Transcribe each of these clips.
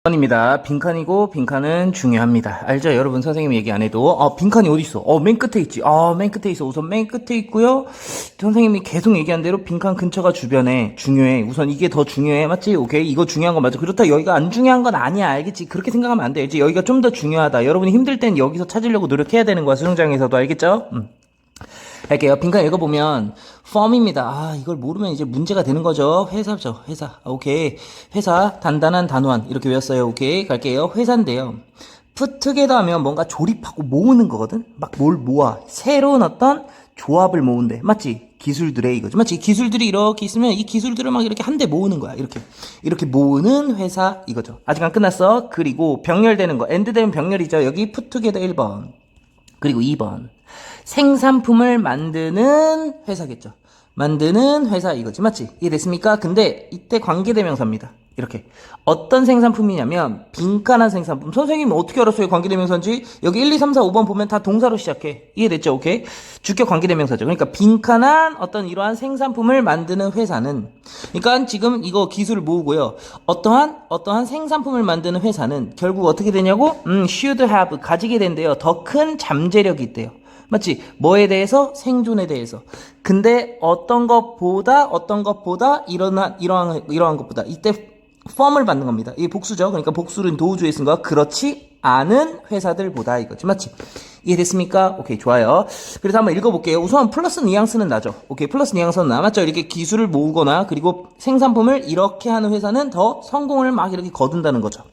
빈칸입니다. 빈칸이고 빈칸은 중요합니다. 알죠? 여러분 선생님 얘기 안 해도 빈칸이 어디 있어? 맨 끝에 있지. 맨 끝에 있어. 우선 맨 끝에 있고요. 선생님이 계속 얘기한 대로 빈칸 근처가 주변에 중요해. 우선 이게 더 중요해. 맞지? 오케이. 이거 중요한 거 맞아. 그렇다 여기가 안 중요한 건 아니야. 알겠지? 그렇게 생각하면 안 돼. 알지? 여기가 좀 더 중요하다. 여러분이 힘들 땐 여기서 찾으려고 노력해야 되는 거야. 수능장에서도 알겠죠? 할게요. 빈칸 읽어보면 firm입니다. 이걸 모르면 이제 문제가 되는 거죠. 회사죠. 회사. 오케이. 회사 단단한 단호한 이렇게 외웠어요. 오케이. 갈게요. 회사인데요. put together 하면 뭔가 조립하고 모으는 거거든. 막 뭘 모아. 새로운 어떤 조합을 모은대. 맞지? 기술들의 이거죠. 맞지? 기술들이 이렇게 있으면 이 기술들을 막 이렇게 한데 모으는 거야. 이렇게 모으는 회사 이거죠. 아직 안 끝났어. 그리고 병렬되는 거. end 되면 병렬이죠. 여기 put together 1번. 그리고 2번. 생산품을 만드는 회사겠죠. 만드는 회사 이거지. 맞지? 이해됐습니까? 근데 이때 관계대명사입니다. 이렇게. 어떤 생산품이냐면 빈칸한 생산품. 선생님 어떻게 알았어요? 관계대명사인지? 여기 1, 2, 3, 4, 5번 보면 다 동사로 시작해. 이해됐죠? 오케이? 주격 관계대명사죠. 그러니까 빈칸한 어떤 이러한 생산품을 만드는 회사는, 그러니까 지금 이거 기술을 모으고요. 어떠한 생산품을 만드는 회사는 결국 어떻게 되냐고? should have 가지게 된대요. 더 큰 잠재력이 있대요. 맞지? 뭐에 대해서? 생존에 대해서. 근데 어떤 것보다 이러한 것보다 이때 firm을 받는 겁니다. 이게 복수죠. 그러니까 복수는 도우주에 쓴 거. 그렇지 않은 회사들보다 이거지. 맞지? 이해됐습니까? 오케이, 좋아요. 그래서 한번 읽어볼게요. 우선 플러스 뉘앙스는 나죠. 오케이, 플러스 뉘앙스는 나. 맞죠? 이렇게 기술을 모으거나 그리고 생산품을 이렇게 하는 회사는 더 성공을 막 이렇게 거둔다는 거죠.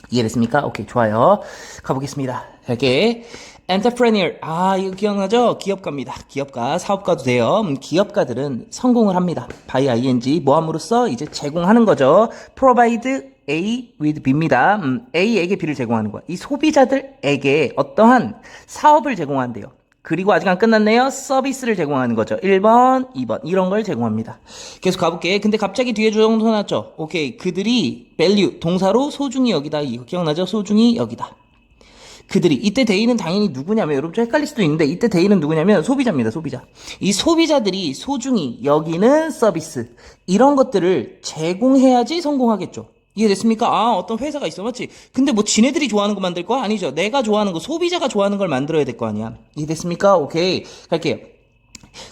이해됐습니까? 오케이, 좋아요. 가보겠습니다. 이렇게 entrepreneur. 이거 기억나죠? 기업가입니다. 기업가, 사업가도 돼요. 기업가들은 성공을 합니다. by ing, 뭐함으로써 이제 제공하는 거죠. provide A with B입니다. A에게 B를 제공하는 거야. 이 소비자들에게 어떠한 사업을 제공한대요. 그리고 아직 안 끝났네요. 서비스를 제공하는 거죠. 1번, 2번 이런 걸 제공합니다. 계속 가볼게. 근데 갑자기 뒤에 조정도 나왔죠. 오케이. 그들이 value, 동사로 소중히 여기다. 이거 기억나죠? 소중히 여기다. 그들이, 이때 대의는 당연히 누구냐면, 여러분 좀 헷갈릴 수도 있는데 이때 대의는 누구냐면 소비자입니다. 소비자. 이 소비자들이 소중히 여기는 서비스, 이런 것들을 제공해야지 성공하겠죠. 이해됐습니까? 어떤 회사가 있어. 맞지? 근데 뭐 지네들이 좋아하는 거 만들 거야? 아니죠. 내가 좋아하는 거, 소비자가 좋아하는 걸 만들어야 될 거 아니야. 이해됐습니까? 오케이. 갈게요.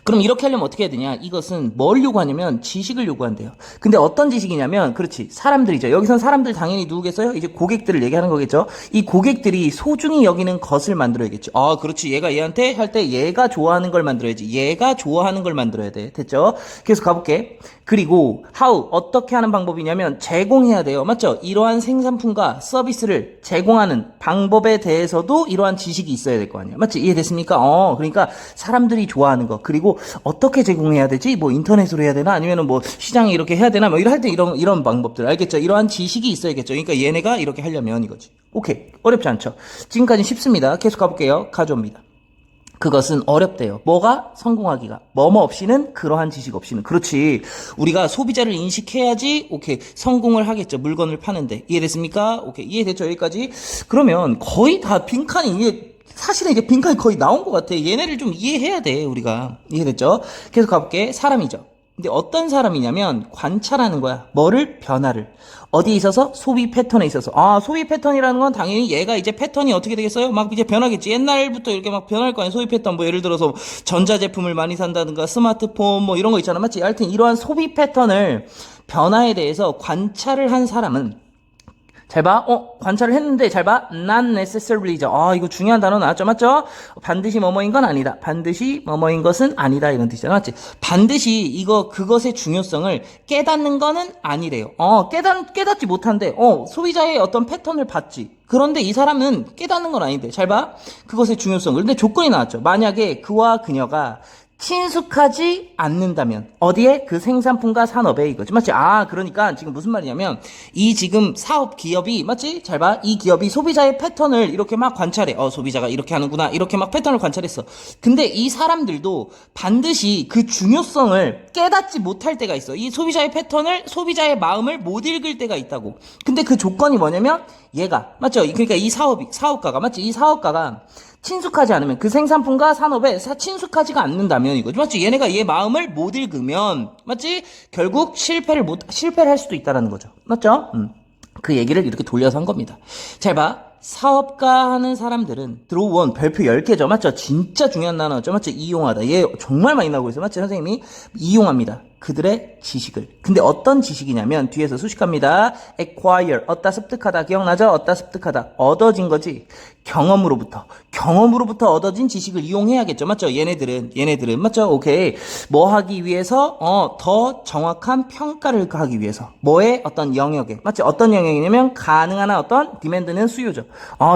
그럼 이렇게 하려면 어떻게 해야 되냐? 이것은 뭘 요구하냐면 지식을 요구한대요. 근데 어떤 지식이냐면, 그렇지, 사람들이죠. 여기선 사람들 당연히 누구겠어요? 이제 고객들을 얘기하는 거겠죠. 이 고객들이 소중히 여기는 것을 만들어야겠죠. 그렇지. 얘가 얘한테 할 때 얘가 좋아하는 걸 만들어야지. 얘가 좋아하는 걸 만들어야 돼. 됐죠? 계속 가볼게. 그리고 how, 어떻게 하는 방법이냐면 제공해야 돼요. 맞죠? 이러한 생산품과 서비스를 제공하는 방법에 대해서도 이러한 지식이 있어야 될 거 아니야. 맞지? 이해됐습니까? 그러니까 사람들이 좋아하는 거, 그리고 어떻게 제공해야 되지? 뭐 인터넷으로 해야 되나? 아니면은 뭐 시장에 이렇게 해야 되나? 뭐 이럴 때 이런 방법들 알겠죠? 이러한 지식이 있어야겠죠. 그러니까 얘네가 이렇게 하려면 이거지. 오케이. 어렵지 않죠? 지금까지 쉽습니다. 계속 가볼게요. 가져옵니다. 그것은 어렵대요. 뭐가? 성공하기가. 뭐뭐 없이는, 그러한 지식 없이는. 그렇지. 우리가 소비자를 인식해야지, 오케이, 성공을 하겠죠. 물건을 파는데. 이해됐습니까? 오케이. 이해됐죠? 여기까지? 그러면 거의 다 빈칸이, 사실은 이게 빈칸이 거의 나온 것 같아. 얘네를 좀 이해해야 돼, 우리가. 이해됐죠? 계속 가볼게. 사람이죠. 근데 어떤 사람이냐면 관찰하는 거야. 뭐를? 변화를. 어디에 있어서? 소비 패턴에 있어서. 소비 패턴이라는 건 당연히 얘가 이제 패턴이 어떻게 되겠어요? 막 이제 변하겠지. 옛날부터 이렇게 막 변할 거 아니야. 소비 패턴. 뭐 예를 들어서 전자제품을 많이 산다든가 스마트폰 뭐 이런 거 있잖아. 맞지? 하여튼 이러한 소비 패턴을, 변화에 대해서 관찰을 한 사람은, 잘 봐. 관찰을 했는데, 잘 봐. not necessary죠. 이거 중요한 단어 나왔죠. 맞죠? 반드시 뭐뭐인 건 아니다. 반드시 뭐뭐인 것은 아니다. 이런 뜻이잖아. 맞지? 반드시 그것의 중요성을 깨닫는 거는 아니래요. 깨닫지 못한데, 소비자의 어떤 패턴을 봤지. 그런데 이 사람은 깨닫는 건 아닌데. 잘 봐. 그것의 중요성을. 근데 조건이 나왔죠. 만약에 그와 그녀가 친숙하지 않는다면, 어디에? 그 생산품과 산업에 이거지. 맞지? 그러니까 지금 무슨 말이냐면, 이 지금 사업 기업이, 맞지? 잘 봐. 이 기업이 소비자의 패턴을 이렇게 막 관찰해. 소비자가 이렇게 하는구나. 이렇게 막 패턴을 관찰했어. 근데 이 사람들도 반드시 그 중요성을 깨닫지 못할 때가 있어. 이 소비자의 패턴을, 소비자의 마음을 못 읽을 때가 있다고. 근데 그 조건이 뭐냐면, 얘가, 맞죠? 그러니까 이 사업가가, 맞지? 이 사업가가 친숙하지 않으면, 그 생산품과 산업에 친숙하지가 않는다면 이거죠. 맞지? 얘네가 얘 마음을 못 읽으면, 맞지? 결국 실패를 할 수도 있다라는 거죠. 맞죠? 그 얘기를 이렇게 돌려서 한 겁니다. 잘 봐. 사업가 하는 사람들은 드로우 1 별표 10개죠. 맞죠? 진짜 중요한 단어죠. 맞죠? 이용하다. 얘 정말 많이 나오고 있어요. 맞죠? 선생님이 이용합니다. 그들의 지식을. 근데 어떤 지식이냐면 뒤에서 수식합니다. acquire, 얻다 습득하다. 기억나죠? 얻다 습득하다. 얻어진 거지. 경험으로부터 얻어진 지식을 이용해야겠죠. 맞죠? 얘네들은 맞죠? 오케이. 뭐 하기 위해서? 더 정확한 평가를 하기 위해서. 뭐의 어떤 영역에. 맞죠? 어떤 영역이냐면 가능한 어떤 디맨드는 수요죠.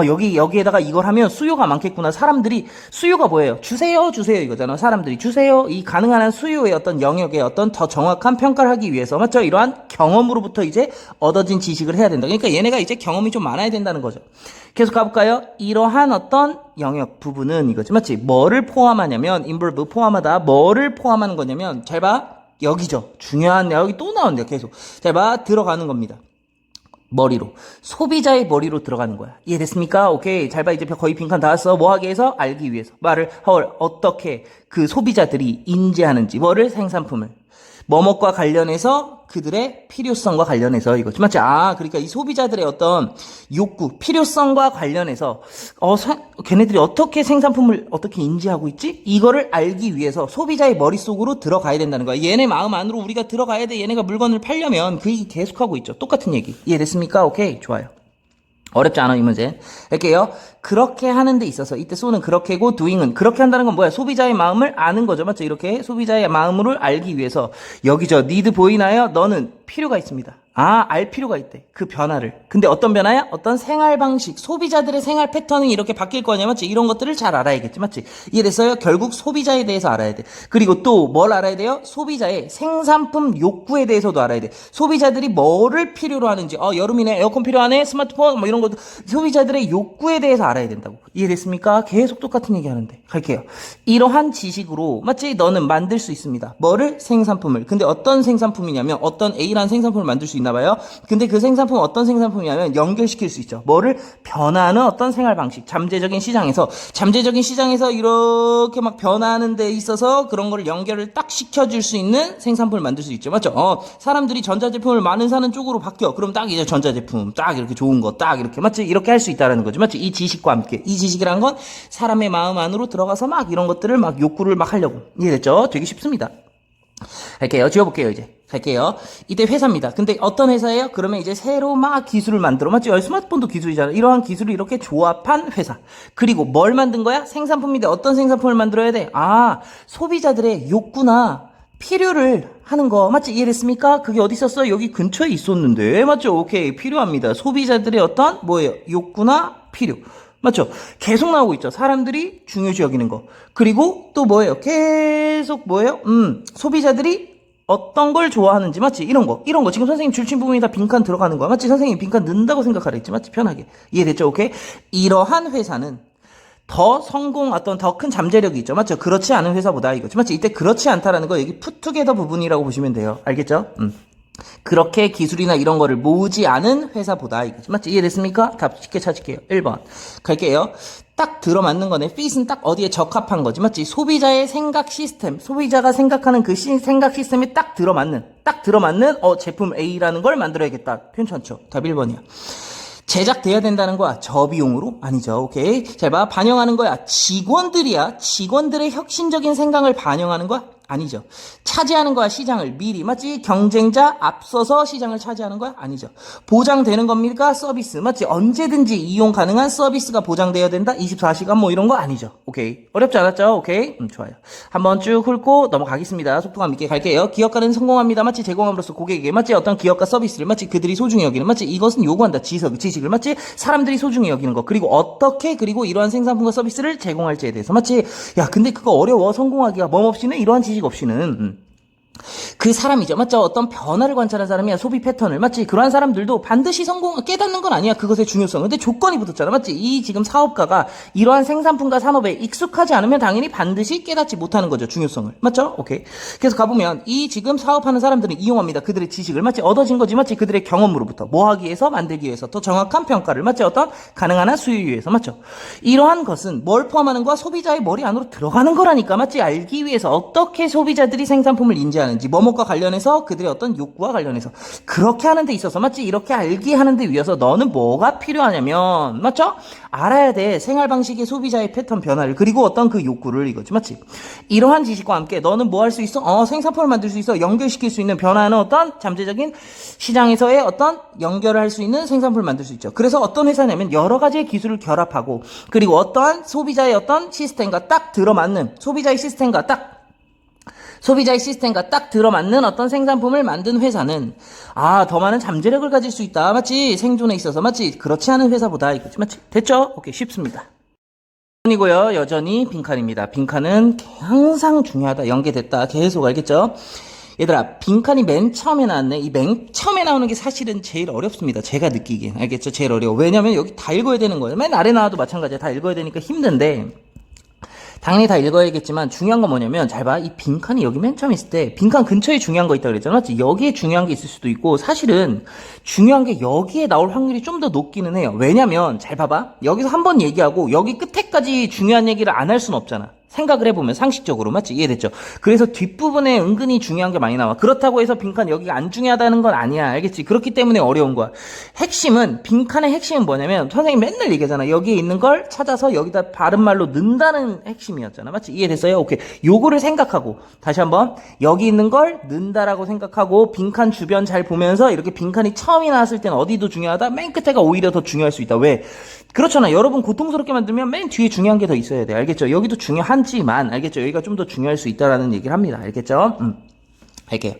여기에다가 이걸 하면 수요가 많겠구나. 사람들이 수요가 뭐예요? 주세요 이거잖아. 사람들이 주세요. 이 가능한 수요의 어떤 영역에 어떤 더 정확한 평가를 하기 위해서. 맞죠? 이러한 경험으로부터 이제 얻어진 지식을 해야 된다. 그러니까 얘네가 이제 경험이 좀 많아야 된다는 거죠. 계속 가볼까요? 이러한 어떤 영역 부분은 이거지. 맞지? 뭐를 포함하냐면 involve 포함하다. 뭐를 포함하는 거냐면 잘 봐. 여기죠. 중요한 여기 또 나온대요. 계속. 잘 봐. 들어가는 겁니다. 머리로. 소비자의 머리로 들어가는 거야. 이해됐습니까? 오케이. 잘 봐. 이제 거의 빈칸 다 왔어. 뭐 하기 위해서? 알기 위해서. 어떻게 그 소비자들이 인지하는지. 뭐를? 생산품을. 뭐뭐과 관련해서 그들의 필요성과 관련해서 이거지. 맞지? 그러니까 이 소비자들의 어떤 욕구, 필요성과 관련해서 걔네들이 어떻게 생산품을 어떻게 인지하고 있지? 이거를 알기 위해서 소비자의 머릿속으로 들어가야 된다는 거야. 얘네 마음 안으로 우리가 들어가야 돼. 얘네가 물건을 팔려면 그 얘기 계속하고 있죠. 똑같은 얘기. 이해됐습니까? 오케이. 좋아요. 어렵지 않아 이 문제. 할게요. 그렇게 하는 데 있어서 이때 so는 그렇게고 doing은 그렇게 한다는 건 뭐야? 소비자의 마음을 아는 거죠. 맞죠? 이렇게 소비자의 마음을 알기 위해서 여기죠. need 보이나요? 너는 필요가 있습니다. 알 필요가 있대. 그 변화를. 근데 어떤 변화야? 어떤 생활 방식, 소비자들의 생활 패턴이 이렇게 바뀔 거냐, 맞지? 이런 것들을 잘 알아야겠지, 맞지? 이해됐어요? 결국 소비자에 대해서 알아야 돼. 그리고 또 뭘 알아야 돼요? 소비자의 생산품 욕구에 대해서도 알아야 돼. 소비자들이 뭐를 필요로 하는지, 여름이네, 에어컨 필요하네, 스마트폰, 뭐 이런 것도 소비자들의 욕구에 대해서 알아야 된다고. 이해됐습니까? 계속 똑같은 얘기 하는데. 갈게요. 이러한 지식으로, 맞지? 너는 만들 수 있습니다. 뭐를? 생산품을. 근데 어떤 생산품이냐면, 어떤 A라는 생산품을 만들 수 있나 봐요. 근데 그 생산품 어떤 생산품이냐면 연결시킬 수 있죠. 뭐를? 변화하는 어떤 생활 방식. 잠재적인 시장에서 이렇게 막 변화하는 데 있어서 그런 거를 연결을 딱 시켜줄 수 있는 생산품을 만들 수 있죠. 맞죠? 사람들이 전자제품을 많은 사는 쪽으로 바뀌어. 그럼 딱 이제 전자제품 딱 이렇게 좋은 거 딱 이렇게 맞지? 이렇게 할 수 있다라는 거죠. 맞지? 이 지식과 함께. 이 지식이란 건 사람의 마음 안으로 들어가서 막 이런 것들을 막 욕구를 막 하려고. 이해됐죠? 되게 쉽습니다. 갈게요. 지워볼게요, 이제. 갈게요. 이때 회사입니다. 근데 어떤 회사예요? 그러면 이제 새로 막 기술을 만들어. 맞죠? 스마트폰도 기술이잖아. 이러한 기술을 이렇게 조합한 회사. 그리고 뭘 만든 거야? 생산품인데 어떤 생산품을 만들어야 돼? 소비자들의 욕구나 필요를 하는 거. 맞지? 이해됐습니까? 그게 어디 있었어? 여기 근처에 있었는데. 맞죠? 오케이. 필요합니다. 소비자들의 어떤 뭐예요? 욕구나 필요. 맞죠? 계속 나오고 있죠. 사람들이 중요시 여기는 거. 그리고 또 뭐예요? 계속 뭐예요? 소비자들이 어떤 걸 좋아하는지. 맞지? 이런 거. 지금 선생님 줄친 부분이 다 빈칸 들어가는 거야. 맞지? 선생님 빈칸 넣는다고 생각하라 했지. 맞지? 편하게. 이해됐죠? 오케이? 이러한 회사는 더 어떤 더 큰 잠재력이 있죠. 맞죠? 그렇지 않은 회사보다 이거지. 맞지? 이때 그렇지 않다라는 거 여기 푸투게더 부분이라고 보시면 돼요. 알겠죠? 그렇게 기술이나 이런 거를 모으지 않은 회사보다 이거지. 맞지? 이해됐습니까? 답 쉽게 찾을게요. 1번. 갈게요. 딱 들어맞는 거네. fit은 딱 어디에 적합한 거지. 맞지? 소비자의 생각 시스템. 소비자가 생각하는 그 생각 시스템에 딱 들어맞는 제품 A라는 걸 만들어야겠다. 괜찮죠? 답 1번이야. 제작돼야 된다는 거야. 저비용으로? 아니죠. 오케이. 잘 봐. 반영하는 거야. 직원들의 혁신적인 생각을 반영하는 거야? 아니죠. 차지하는 거야. 시장을 미리. 맞지? 경쟁자 앞서서 시장을 차지하는 거야? 아니죠. 보장되는 겁니까? 서비스. 맞지? 언제든지 이용 가능한 서비스가 보장되어야 된다? 24시간 뭐 이런 거 아니죠. 오케이. 어렵지 않았죠? 오케이. 좋아요. 한번 쭉 훑고 넘어가겠습니다. 속도감 있게 갈게요. 기업가는 성공합니다. 맞지? 제공함으로써 고객에게. 맞지? 어떤 기업가 서비스를. 맞지? 그들이 소중히 여기는. 맞지? 이것은 요구한다. 지식을. 맞지? 사람들이 소중히 여기는 거. 그리고 어떻게 이러한 생산품과 서비스를 제공할지에 대해서. 맞지? 야, 근데 그거 어려워. 성공하기가. 몸 없이는 이러한 지식 없이는. 그 사람이죠. 맞죠? 어떤 변화를 관찰한 사람이야. 소비 패턴을. 맞지? 그러한 사람들도 반드시 깨닫는 건 아니야. 그것의 중요성. 근데 조건이 붙었잖아. 맞지? 이 지금 사업가가 이러한 생산품과 산업에 익숙하지 않으면 당연히 반드시 깨닫지 못하는 거죠. 중요성을. 맞죠? 오케이. 그래서 가보면 이 지금 사업하는 사람들은 이용합니다. 그들의 지식을. 맞지? 얻어진 거지. 맞지? 그들의 경험으로부터. 뭐 하기 위해서? 만들기 위해서. 더 정확한 평가를. 맞지? 어떤 가능한 한 수요 위해서. 맞죠? 이러한 것은 뭘 포함하는 거야? 소비자의 머리 안으로 들어가는 거라니까. 맞지? 알기 위해서 어떻게 소비자들이 생산품을 인지하는지. 뭐뭐 뭐뭐과 관련해서 그들의 어떤 욕구와 관련해서 그렇게 하는 데 있어서 맞지? 이렇게 알게 하는 데 위해서 너는 뭐가 필요하냐면 맞죠? 알아야 돼. 생활 방식의 소비자의 패턴 변화를 그리고 어떤 그 욕구를 이거지 맞지? 이러한 지식과 함께 너는 뭐 할 수 있어? 생산품을 만들 수 있어. 연결시킬 수 있는 변화하는 어떤 잠재적인 시장에서의 어떤 연결을 할 수 있는 생산품을 만들 수 있죠. 그래서 어떤 회사냐면 여러 가지의 기술을 결합하고 그리고 어떠한 소비자의 어떤 시스템과 딱 들어맞는 소비자의 시스템과 딱 들어맞는 어떤 생산품을 만든 회사는 더 많은 잠재력을 가질 수 있다. 맞지? 생존에 있어서 맞지? 그렇지 않은 회사보다 이거지. 맞지? 됐죠? 오케이, 쉽습니다. 이고요. 여전히 빈칸입니다. 빈칸은 항상 중요하다. 연계됐다. 계속 알겠죠? 얘들아, 빈칸이 맨 처음에 나왔네. 이 맨 처음에 나오는 게 사실은 제일 어렵습니다. 제가 느끼기엔. 알겠죠? 제일 어려워. 왜냐면 여기 다 읽어야 되는 거예요. 맨 아래 나와도 마찬가지야. 다 읽어야 되니까 힘든데 당연히 다 읽어야겠지만 중요한 건 뭐냐면 잘 봐. 이 빈칸이 여기 맨 처음에 있을 때 빈칸 근처에 중요한 거 있다 그랬잖아. 맞지? 여기에 중요한 게 있을 수도 있고 사실은 중요한 게 여기에 나올 확률이 좀 더 높기는 해요. 왜냐면 잘 봐봐. 여기서 한 번 얘기하고 여기 끝에까지 중요한 얘기를 안 할 수는 없잖아. 생각을 해보면 상식적으로 맞지? 이해됐죠? 그래서 뒷부분에 은근히 중요한 게 많이 나와. 그렇다고 해서 빈칸 여기가 안 중요하다는 건 아니야. 알겠지? 그렇기 때문에 어려운 거야. 빈칸의 핵심은 뭐냐면 선생님 맨날 얘기하잖아. 여기에 있는 걸 찾아서 여기다 바른 말로 넣는다는 핵심이었잖아. 맞지? 이해됐어요? 오케이. 요거를 생각하고 다시 한번 여기 있는 걸 넣는다라고 생각하고 빈칸 주변 잘 보면서 이렇게 빈칸이 처음이 나왔을 때는 어디도 중요하다? 맨 끝에가 오히려 더 중요할 수 있다. 왜? 그렇잖아. 여러분 고통스럽게 만들면 맨 뒤에 중요한 게 더 있어야 돼. 알겠죠? 여기도 중요하지만 알겠죠? 여기가 좀 더 중요할 수 있다라는 얘기를 합니다. 알겠죠? 할게요.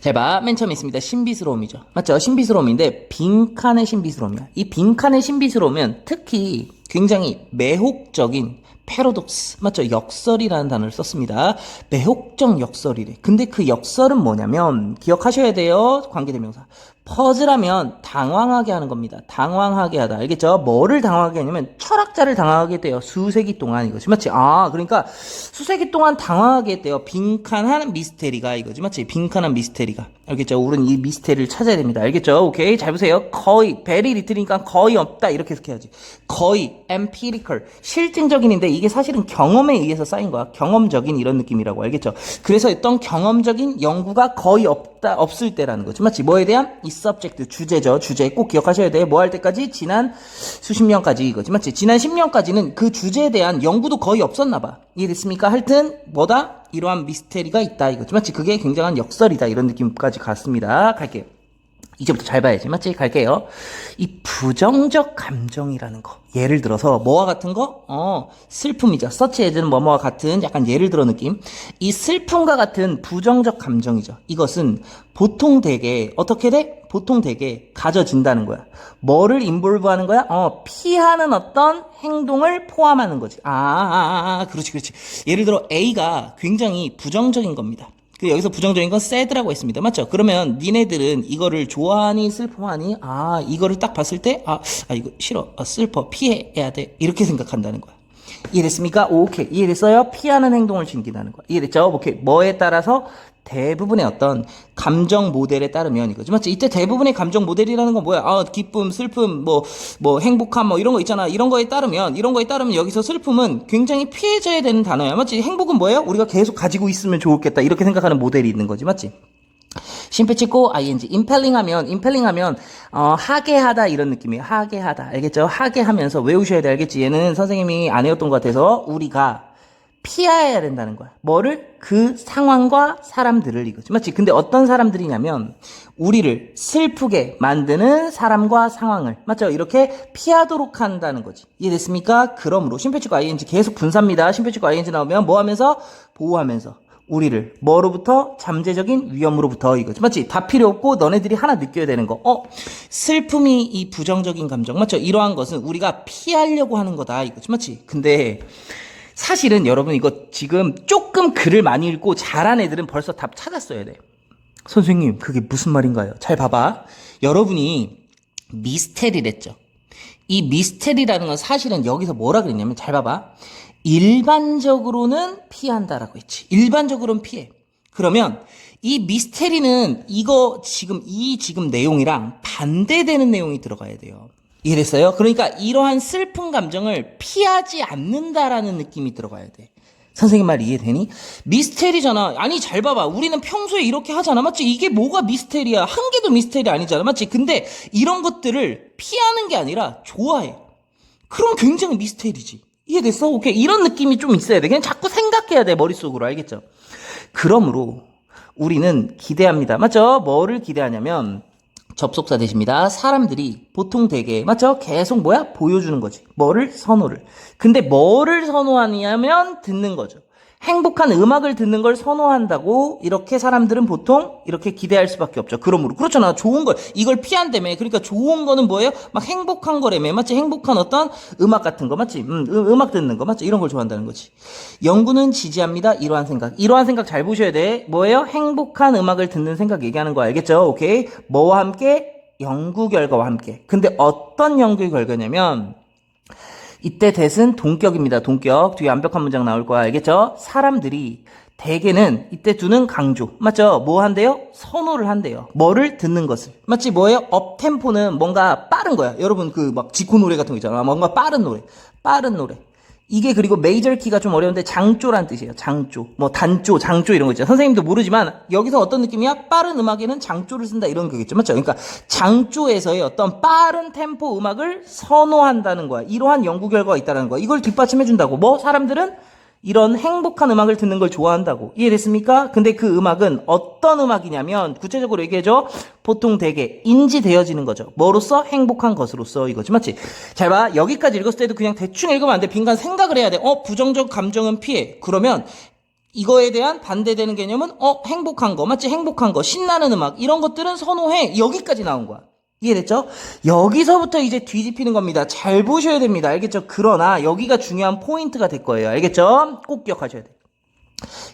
잘 봐. 맨 처음에 있습니다. 신비스러움이죠. 맞죠? 신비스러움인데 빈칸의 신비스러움이야. 이 빈칸의 신비스러움은 특히 굉장히 매혹적인 패러독스, 맞죠? 역설이라는 단어를 썼습니다. 매혹적 역설이래. 근데 그 역설은 뭐냐면 기억하셔야 돼요. 관계대명사. 퍼즐하면 당황하게 하는 겁니다. 당황하게 하다. 알겠죠? 뭐를 당황하게 하냐면 철학자를 당황하게 돼요. 수세기 동안 이거지. 맞지? 그러니까 수세기 동안 당황하게 했대요. 빈칸한 미스테리가 이거지. 맞지? 빈칸한 미스테리가. 알겠죠? 우리는 이 미스테리를 찾아야 됩니다. 알겠죠? 오케이. 잘 보세요. 거의 very little니까 거의 없다. 이렇게 해석해야지. 거의 empirical. 실증적인인데 이게 사실은 경험에 의해서 쌓인 거야. 경험적인 이런 느낌이라고. 알겠죠? 그래서 어떤 경험적인 연구가 거의 없을 때라는 거지. 맞지? 뭐에 대한? 이 subject, 주제죠. 주제 꼭 기억하셔야 돼. 뭐 할 때까지? 지난 수십 년까지 이거지. 맞지? 지난 10년까지는 그 주제에 대한 연구도 거의 없었나 봐. 이해됐습니까? 하여튼 뭐다? 이러한 미스테리가 있다 이거지. 맞지? 그게 굉장한 역설이다. 이런 느낌까지 갔습니다. 갈게요. 이제부터 잘 봐야지. 맞지? 갈게요. 이 부정적 감정이라는 거. 예를 들어서 뭐와 같은 거? 슬픔이죠. 서치 에즈는 뭐뭐와 같은 약간 예를 들어 느낌. 이 슬픔과 같은 부정적 감정이죠. 이것은 보통 되게 어떻게 돼? 보통 되게 가져진다는 거야. 뭐를 인볼브하는 거야? 피하는 어떤 행동을 포함하는 거지. 그렇지. 예를 들어 A가 굉장히 부정적인 겁니다. 여기서 부정적인 건 sad라고 했습니다. 맞죠? 그러면 니네들은 이거를 좋아하니 슬퍼하니? 이거를 딱 봤을 때 이거 싫어. 슬퍼. 피해야 돼. 이렇게 생각한다는 거야. 이해됐습니까? 오케이. 이해됐어요? 피하는 행동을 즐긴다는 거야. 이해됐죠? 오케이. 뭐에 따라서? 대부분의 어떤 감정 모델에 따르면 이거지. 맞지? 이때 대부분의 감정 모델이라는 건 뭐야? 기쁨, 슬픔, 뭐 행복함, 이런 거 있잖아. 이런 거에 따르면 여기서 슬픔은 굉장히 피해져야 되는 단어야. 맞지? 행복은 뭐예요? 우리가 계속 가지고 있으면 좋겠다. 이렇게 생각하는 모델이 있는 거지. 맞지? 심표 찍고 ing. 임펠링하면 하게 하다 이런 느낌이에요. 하게 하다. 알겠죠? 하게 하면서 외우셔야 돼. 알겠지? 얘는 선생님이 안 해왔던 것 같아서 우리가 피해야 된다는 거야. 뭐를? 그 상황과 사람들을 이거지. 맞지? 근데 어떤 사람들이냐면 우리를 슬프게 만드는 사람과 상황을 맞죠? 이렇게 피하도록 한다는 거지. 이해됐습니까? 그러므로 심표 찍고 ing 계속 분사입니다. 심표 찍고 ing 나오면 뭐 하면서? 보호하면서 우리를 뭐로부터? 잠재적인 위험으로부터 이거지. 맞지? 다 필요 없고 너네들이 하나 느껴야 되는 거. 슬픔이 이 부정적인 감정 맞죠? 이러한 것은 우리가 피하려고 하는 거다 이거지. 맞지? 근데 사실은 여러분 이거 지금 조금 글을 많이 읽고 잘한 애들은 벌써 답 찾았어야 돼. 선생님 그게 무슨 말인가요? 잘 봐봐. 여러분이 미스테리랬죠. 이 미스테리라는 건 사실은 여기서 뭐라 그랬냐면 잘 봐봐. 일반적으로는 피한다라고 했지. 일반적으로는 피해. 그러면 이 미스테리는 지금 내용이랑 반대되는 내용이 들어가야 돼요. 이해됐어요? 그러니까 이러한 슬픈 감정을 피하지 않는다라는 느낌이 들어가야 돼. 선생님 말 이해되니? 미스테리잖아. 아니 잘 봐봐. 우리는 평소에 이렇게 하잖아. 맞지? 이게 뭐가 미스테리야? 한 개도 미스테리 아니잖아. 맞지? 근데 이런 것들을 피하는 게 아니라 좋아해. 그럼 굉장히 미스테리지. 이해됐어? 오케이. 이런 느낌이 좀 있어야 돼. 그냥 자꾸 생각해야 돼. 머릿속으로. 알겠죠? 그러므로 우리는 기대합니다. 맞죠? 뭐를 기대하냐면 접속사 대십니다. 사람들이 보통 되게 맞죠? 계속 뭐야? 보여주는 거지. 뭐를? 선호를. 근데 뭐를 선호하냐면 듣는 거죠. 행복한 음악을 듣는 걸 선호한다고 이렇게 사람들은 보통 이렇게 기대할 수밖에 없죠. 그러므로 그렇잖아. 좋은 걸 이걸 피한다며. 그러니까 좋은 거는 뭐예요? 막 행복한 거라며. 맞지? 행복한 어떤 음악 같은 거 맞지? 음악 듣는 거 맞지? 이런 걸 좋아한다는 거지. 연구는 지지합니다. 이러한 생각. 이러한 생각 잘 보셔야 돼. 뭐예요? 행복한 음악을 듣는 생각 얘기하는 거 알겠죠? 오케이. 뭐와 함께? 연구 결과와 함께. 근데 어떤 연구 결과냐면 이때 that은 동격입니다. 동격. 뒤에 완벽한 문장 나올 거야. 알겠죠? 사람들이 대개는 이때 do는 강조. 맞죠? 뭐 한대요? 선호를 한대요. 뭐를 듣는 것을. 맞지? 뭐예요? 업템포는 뭔가 빠른 거야. 여러분 그 막 지코 노래 같은 거 있잖아. 뭔가 빠른 노래. 빠른 노래. 이게 그리고 메이저 키가 좀 어려운데 장조란 뜻이에요. 장조. 뭐 단조, 장조 이런 거 있죠. 선생님도 모르지만 여기서 어떤 느낌이야? 빠른 음악에는 장조를 쓴다 이런 거겠죠. 맞죠? 그러니까 장조에서의 어떤 빠른 템포 음악을 선호한다는 거야. 이러한 연구 결과가 있다는 거야. 이걸 뒷받침해 준다고. 뭐 사람들은 이런 행복한 음악을 듣는 걸 좋아한다고. 이해됐습니까? 근데 그 음악은 어떤 음악이냐면 구체적으로 얘기해줘. 보통 되게 인지되어지는 거죠. 뭐로써? 행복한 것으로써 이거지. 맞지? 잘 봐. 여기까지 읽었을 때도 그냥 대충 읽으면 안 돼. 빈칸 생각을 해야 돼. 부정적 감정은 피해. 그러면 이거에 대한 반대되는 개념은 행복한 거. 맞지? 행복한 거. 신나는 음악. 이런 것들은 선호해. 여기까지 나온 거야. 이해됐죠? 여기서부터 이제 뒤집히는 겁니다. 잘 보셔야 됩니다. 알겠죠? 그러나 여기가 중요한 포인트가 될 거예요. 알겠죠? 꼭 기억하셔야 돼.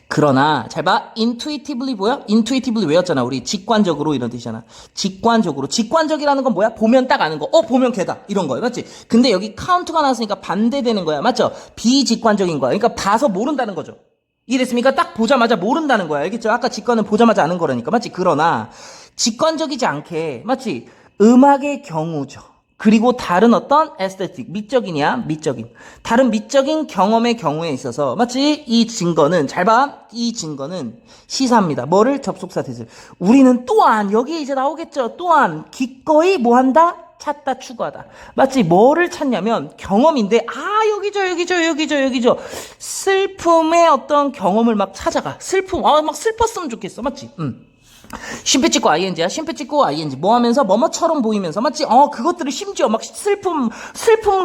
그러나 잘 봐. intuitively 뭐야? intuitively 외웠잖아. 우리 직관적으로 이런 뜻이잖아. 직관적으로. 직관적이라는 건 뭐야? 보면 딱 아는 거. 보면 걔다. 이런 거예요. 맞지? 근데 여기 카운트가 나왔으니까 반대되는 거야. 맞죠? 비직관적인 거야. 그러니까 봐서 모른다는 거죠. 이해됐습니까? 딱 보자마자 모른다는 거야. 알겠죠? 아까 직관은 보자마자 아는 거라니까. 맞지? 그러나 직관적이지 않게 맞지? 음악의 경우죠. 그리고 다른 어떤 에스테틱, 미적인이야, 미적인. 다른 미적인 경험의 경우에 있어서 마치 이 증거는 잘 봐. 이 증거는 시사합니다. 뭐를? 접속사 대절. 우리는 또한 여기 이제 나오겠죠. 또한 기꺼이 뭐 한다? 찾다 추구하다. 마치 뭐를 찾냐면 경험인데 여기죠. 슬픔의 어떤 경험을 막 찾아가. 슬픔. 막 슬펐으면 좋겠어. 맞지? 쉼표 찍고 ing야. 쉼표 찍고 ing. 뭐 하면서 뭐뭐처럼 보이면서 맞지? 그것들을 심지어 막 슬픔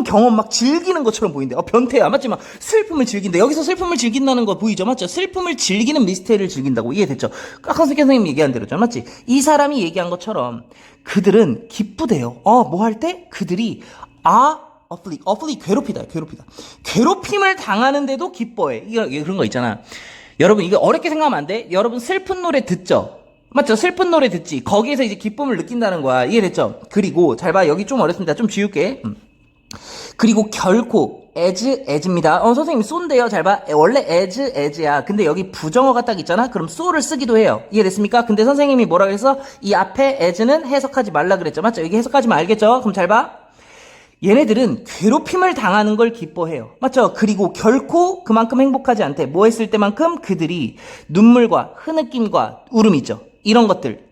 경험 막 즐기는 것처럼 보인대. 변태야. 맞지? 막 슬픔을 즐긴대. 여기서 슬픔을 즐긴다는 거 보이죠? 맞죠? 슬픔을 즐기는 미스테리를 즐긴다고. 이해됐죠? 깎아서 선생님이 얘기한 대로죠. 맞지? 이 사람이 얘기한 것처럼 그들은 기쁘대요. 뭐 할 때? 그들이 afflict 괴롭히다. 괴롭힘을 당하는데도 기뻐해. 그런 거 있잖아. 여러분 이거 어렵게 생각하면 안 돼. 여러분 슬픈 노래 듣죠? 맞죠? 슬픈 노래 듣지. 거기에서 이제 기쁨을 느낀다는 거야. 이해됐죠? 그리고 잘 봐. 여기 좀 어렵습니다. 좀 지울게. 그리고 결코 as입니다. 선생님 쏘인데요. 잘 봐. 원래 as야. 근데 여기 부정어가 딱 있잖아. 그럼 so를 쓰기도 해요. 이해됐습니까? 근데 선생님이 뭐라 그래서 이 앞에 as는 해석하지 말라 그랬죠. 맞죠? 여기 해석하지 말겠죠? 그럼 잘 봐. 얘네들은 괴롭힘을 당하는 걸 기뻐해요. 맞죠? 그리고 결코 그만큼 행복하지 않대. 뭐 했을 때만큼 그들이 눈물과 흐느낌과 울음 있죠. 이런 것들을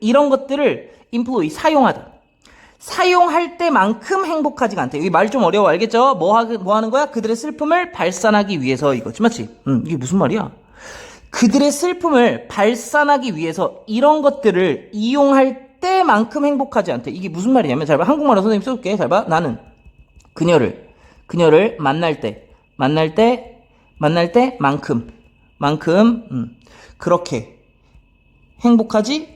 employ, 사용할 때만큼 행복하지가 않대. 여기 말 좀 어려워. 알겠죠? 뭐 하는 거야? 그들의 슬픔을 발산하기 위해서 이거지. 맞지? 이게 무슨 말이야? 그들의 슬픔을 발산하기 위해서 이런 것들을 이용할 때만큼 행복하지 않대. 이게 무슨 말이냐면 잘 봐. 한국말로 선생님 써볼게. 잘 봐. 나는 그녀를 만날 때만큼 그렇게 행복하지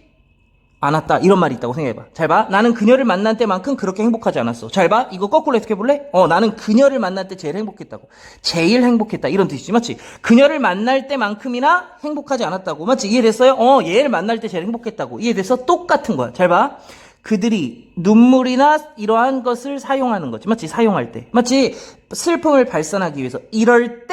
않았다. 이런 말이 있다고 생각해봐. 잘 봐. 나는 그녀를 만날 때만큼 그렇게 행복하지 않았어. 잘 봐. 이거 거꾸로 해석해볼래? 나는 그녀를 만날 때 제일 행복했다고. 제일 행복했다. 이런 뜻이지. 맞지? 그녀를 만날 때만큼이나 행복하지 않았다고. 맞지? 이해됐어요? 얘를 만날 때 제일 행복했다고. 이해됐어? 똑같은 거야. 잘 봐. 그들이 눈물이나 이러한 것을 사용하는 거지. 맞지? 사용할 때. 맞지? 슬픔을 발산하기 위해서. 이럴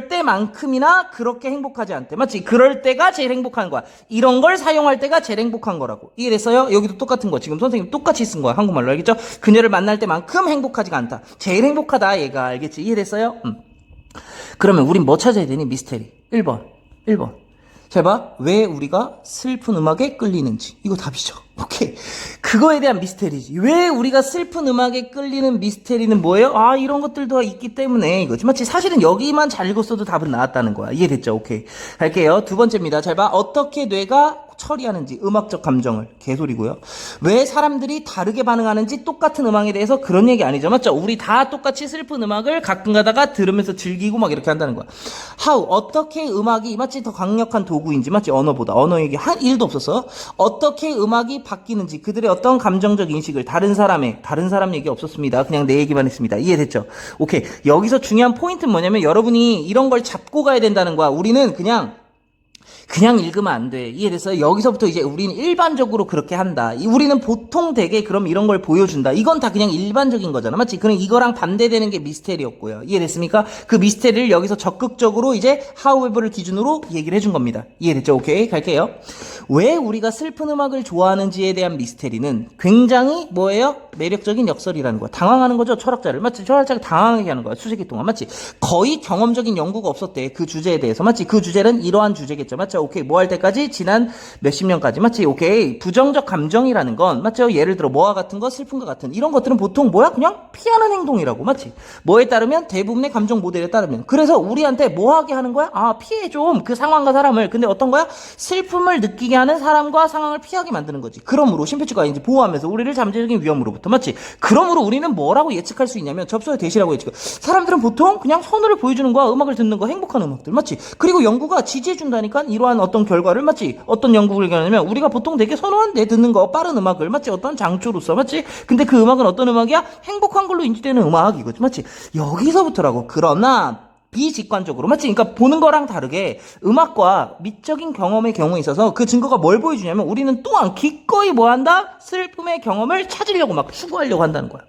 때만큼이나 그렇게 행복하지 않대. 맞지? 그럴 때가 제일 행복한 거야. 이런 걸 사용할 때가 제일 행복한 거라고. 이해됐어요? 여기도 똑같은 거. 지금 선생님 똑같이 쓴 거야. 한국말로. 알겠죠? 그녀를 만날 때만큼 행복하지가 않다. 제일 행복하다 얘가. 알겠지? 이해됐어요? 그러면 우린 뭐 찾아야 되니? 미스테리. 1번. 잘 봐. 왜 우리가 슬픈 음악에 끌리는지. 이거 답이죠. 오케이. 그거에 대한 미스테리지. 왜 우리가 슬픈 음악에 끌리는 미스테리는 뭐예요? 아, 이런 것들도 있기 때문에 이거지. 맞지? 사실은 여기만 잘 읽었어도 답은 나왔다는 거야. 이해됐죠? 오케이. 갈게요. 두 번째입니다. 잘 봐. 어떻게 뇌가 처리하는지, 음악적 감정을. 개소리고요. 왜 사람들이 다르게 반응하는지, 똑같은 음악에 대해서 그런 얘기 아니죠. 맞죠? 우리 다 똑같이 슬픈 음악을 가끔 가다가 들으면서 즐기고 막 이렇게 한다는 거야. How, 어떻게 음악이, 맞지? 더 강력한 도구인지, 맞지? 언어보다. 언어 얘기 한 일도 없었어. 어떻게 음악이 바뀌는지, 그들의 어떤 감정적 인식을, 다른 사람 얘기 없었습니다. 그냥 내 얘기만 했습니다. 이해됐죠? 오케이. 여기서 중요한 포인트는 뭐냐면, 여러분이 이런 걸 잡고 가야 된다는 거야. 우리는 그냥 읽으면 안 돼. 이해됐어요? 여기서부터 이제 우리는 일반적으로 그렇게 한다. 우리는 보통 되게 그럼 이런 걸 보여준다. 이건 다 그냥 일반적인 거잖아. 맞지? 그럼 이거랑 반대되는 게 미스테리였고요. 이해됐습니까? 그 미스테리를 여기서 적극적으로 이제 however를 기준으로 얘기를 해준 겁니다. 이해됐죠? 오케이. 갈게요. 왜 우리가 슬픈 음악을 좋아하는지에 대한 미스테리는 굉장히 뭐예요? 매력적인 역설이라는 거야. 당황하는 거죠. 철학자를. 맞지? 철학자가 당황하게 하는 거야. 수세기 동안. 맞지? 거의 경험적인 연구가 없었대. 그 주제에 대해서. 맞지? 그 주제는 이러한 주제겠죠. 맞죠? 오케이. 뭐 할 때까지? 지난 몇십 년까지. 맞지? 오케이. 부정적 감정이라는 건, 맞죠? 예를 들어, 뭐와 같은 거, 슬픈 것 같은. 이런 것들은 보통 뭐야? 그냥 피하는 행동이라고. 맞지? 뭐에 따르면? 대부분의 감정 모델에 따르면. 그래서 우리한테 뭐 하게 하는 거야? 아, 피해 좀. 그 상황과 사람을. 근데 어떤 거야? 슬픔을 느끼게 하는 사람과 상황을 피하게 만드는 거지. 그러므로, 심폐치과 인지 보호하면서 우리를 잠재적인 위험으로부터. 맞지? 그러므로 우리는 뭐라고 예측할 수 있냐면, 접속의 대시라고 예측. 사람들은 보통 그냥 선호를 보여주는 거야. 음악을 듣는 거, 행복한 음악들. 맞지? 그리고 연구가 지지해준다니까? 이러한 어떤 결과를, 맞지? 어떤 연구 결과냐면 우리가 보통 되게 선호한 내 듣는 거 빠른 음악을, 맞지? 어떤 장초로서, 맞지? 근데 그 음악은 어떤 음악이야? 행복한 걸로 인지되는 음악 이거지, 맞지? 여기서부터라고. 그러나 비직관적으로, 맞지? 그러니까 보는 거랑 다르게 음악과 미적인 경험의 경우에 있어서 그 증거가 뭘 보여주냐면 우리는 또한 기꺼이 뭐 한다? 슬픔의 경험을 찾으려고 막 추구하려고 한다는 거야.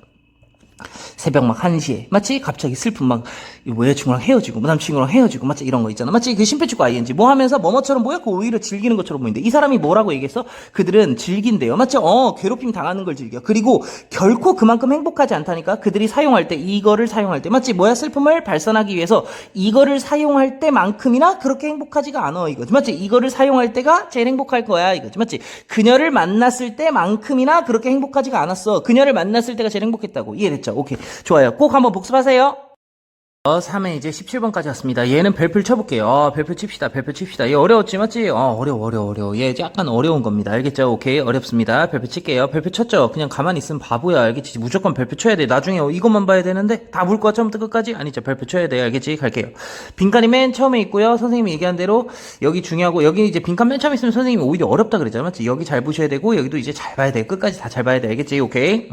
새벽 막 1시에, 맞지? 갑자기 슬픈 막, 여자친구랑 헤어지고, 남친구랑 헤어지고, 맞지? 이런 거 있잖아. 맞지? 그 심폐치과 ING. 뭐 하면서 뭐뭐처럼 보여? 그 오히려 즐기는 것처럼 보이는데. 이 사람이 뭐라고 얘기했어? 그들은 즐긴대요. 맞지? 괴롭힘 당하는 걸 즐겨. 그리고 결코 그만큼 행복하지 않다니까? 그들이 사용할 때, 이거를 사용할 때. 맞지? 뭐야? 슬픔을 발산하기 위해서 이거를 사용할 때만큼이나 그렇게 행복하지가 않아. 이거지. 맞지? 이거를 사용할 때가 제일 행복할 거야. 이거지. 맞지? 그녀를 만났을 때만큼이나 그렇게 행복하지가 않았어. 그녀를 만났을 때가 제일 행복했다고. 이해됐죠? 오케이. 좋아요. 꼭 한번 복습하세요. 3회 이제 17번까지 왔습니다. 얘는 별표 쳐볼게요. 별표 칩시다. 얘 어려웠지, 맞지? 어려워. 얘 약간 어려운 겁니다. 알겠죠? 오케이. 어렵습니다. 별표 칠게요. 별표 쳤죠? 그냥 가만히 있으면 바보야. 알겠지? 무조건 별표 쳐야 돼. 나중에 이것만 봐야 되는데 다 볼 거야. 처음부터 끝까지? 아니죠. 별표 쳐야 돼. 알겠지? 갈게요. 빈칸이 맨 처음에 있고요. 선생님이 얘기한 대로 여기 중요하고, 여기 이제 빈칸 맨 처음에 있으면 선생님이 오히려 어렵다 그랬잖아. 맞지? 여기 잘 보셔야 되고, 여기도 이제 잘 봐야 돼. 끝까지 다 잘 봐야 돼. 알겠지? 오케이.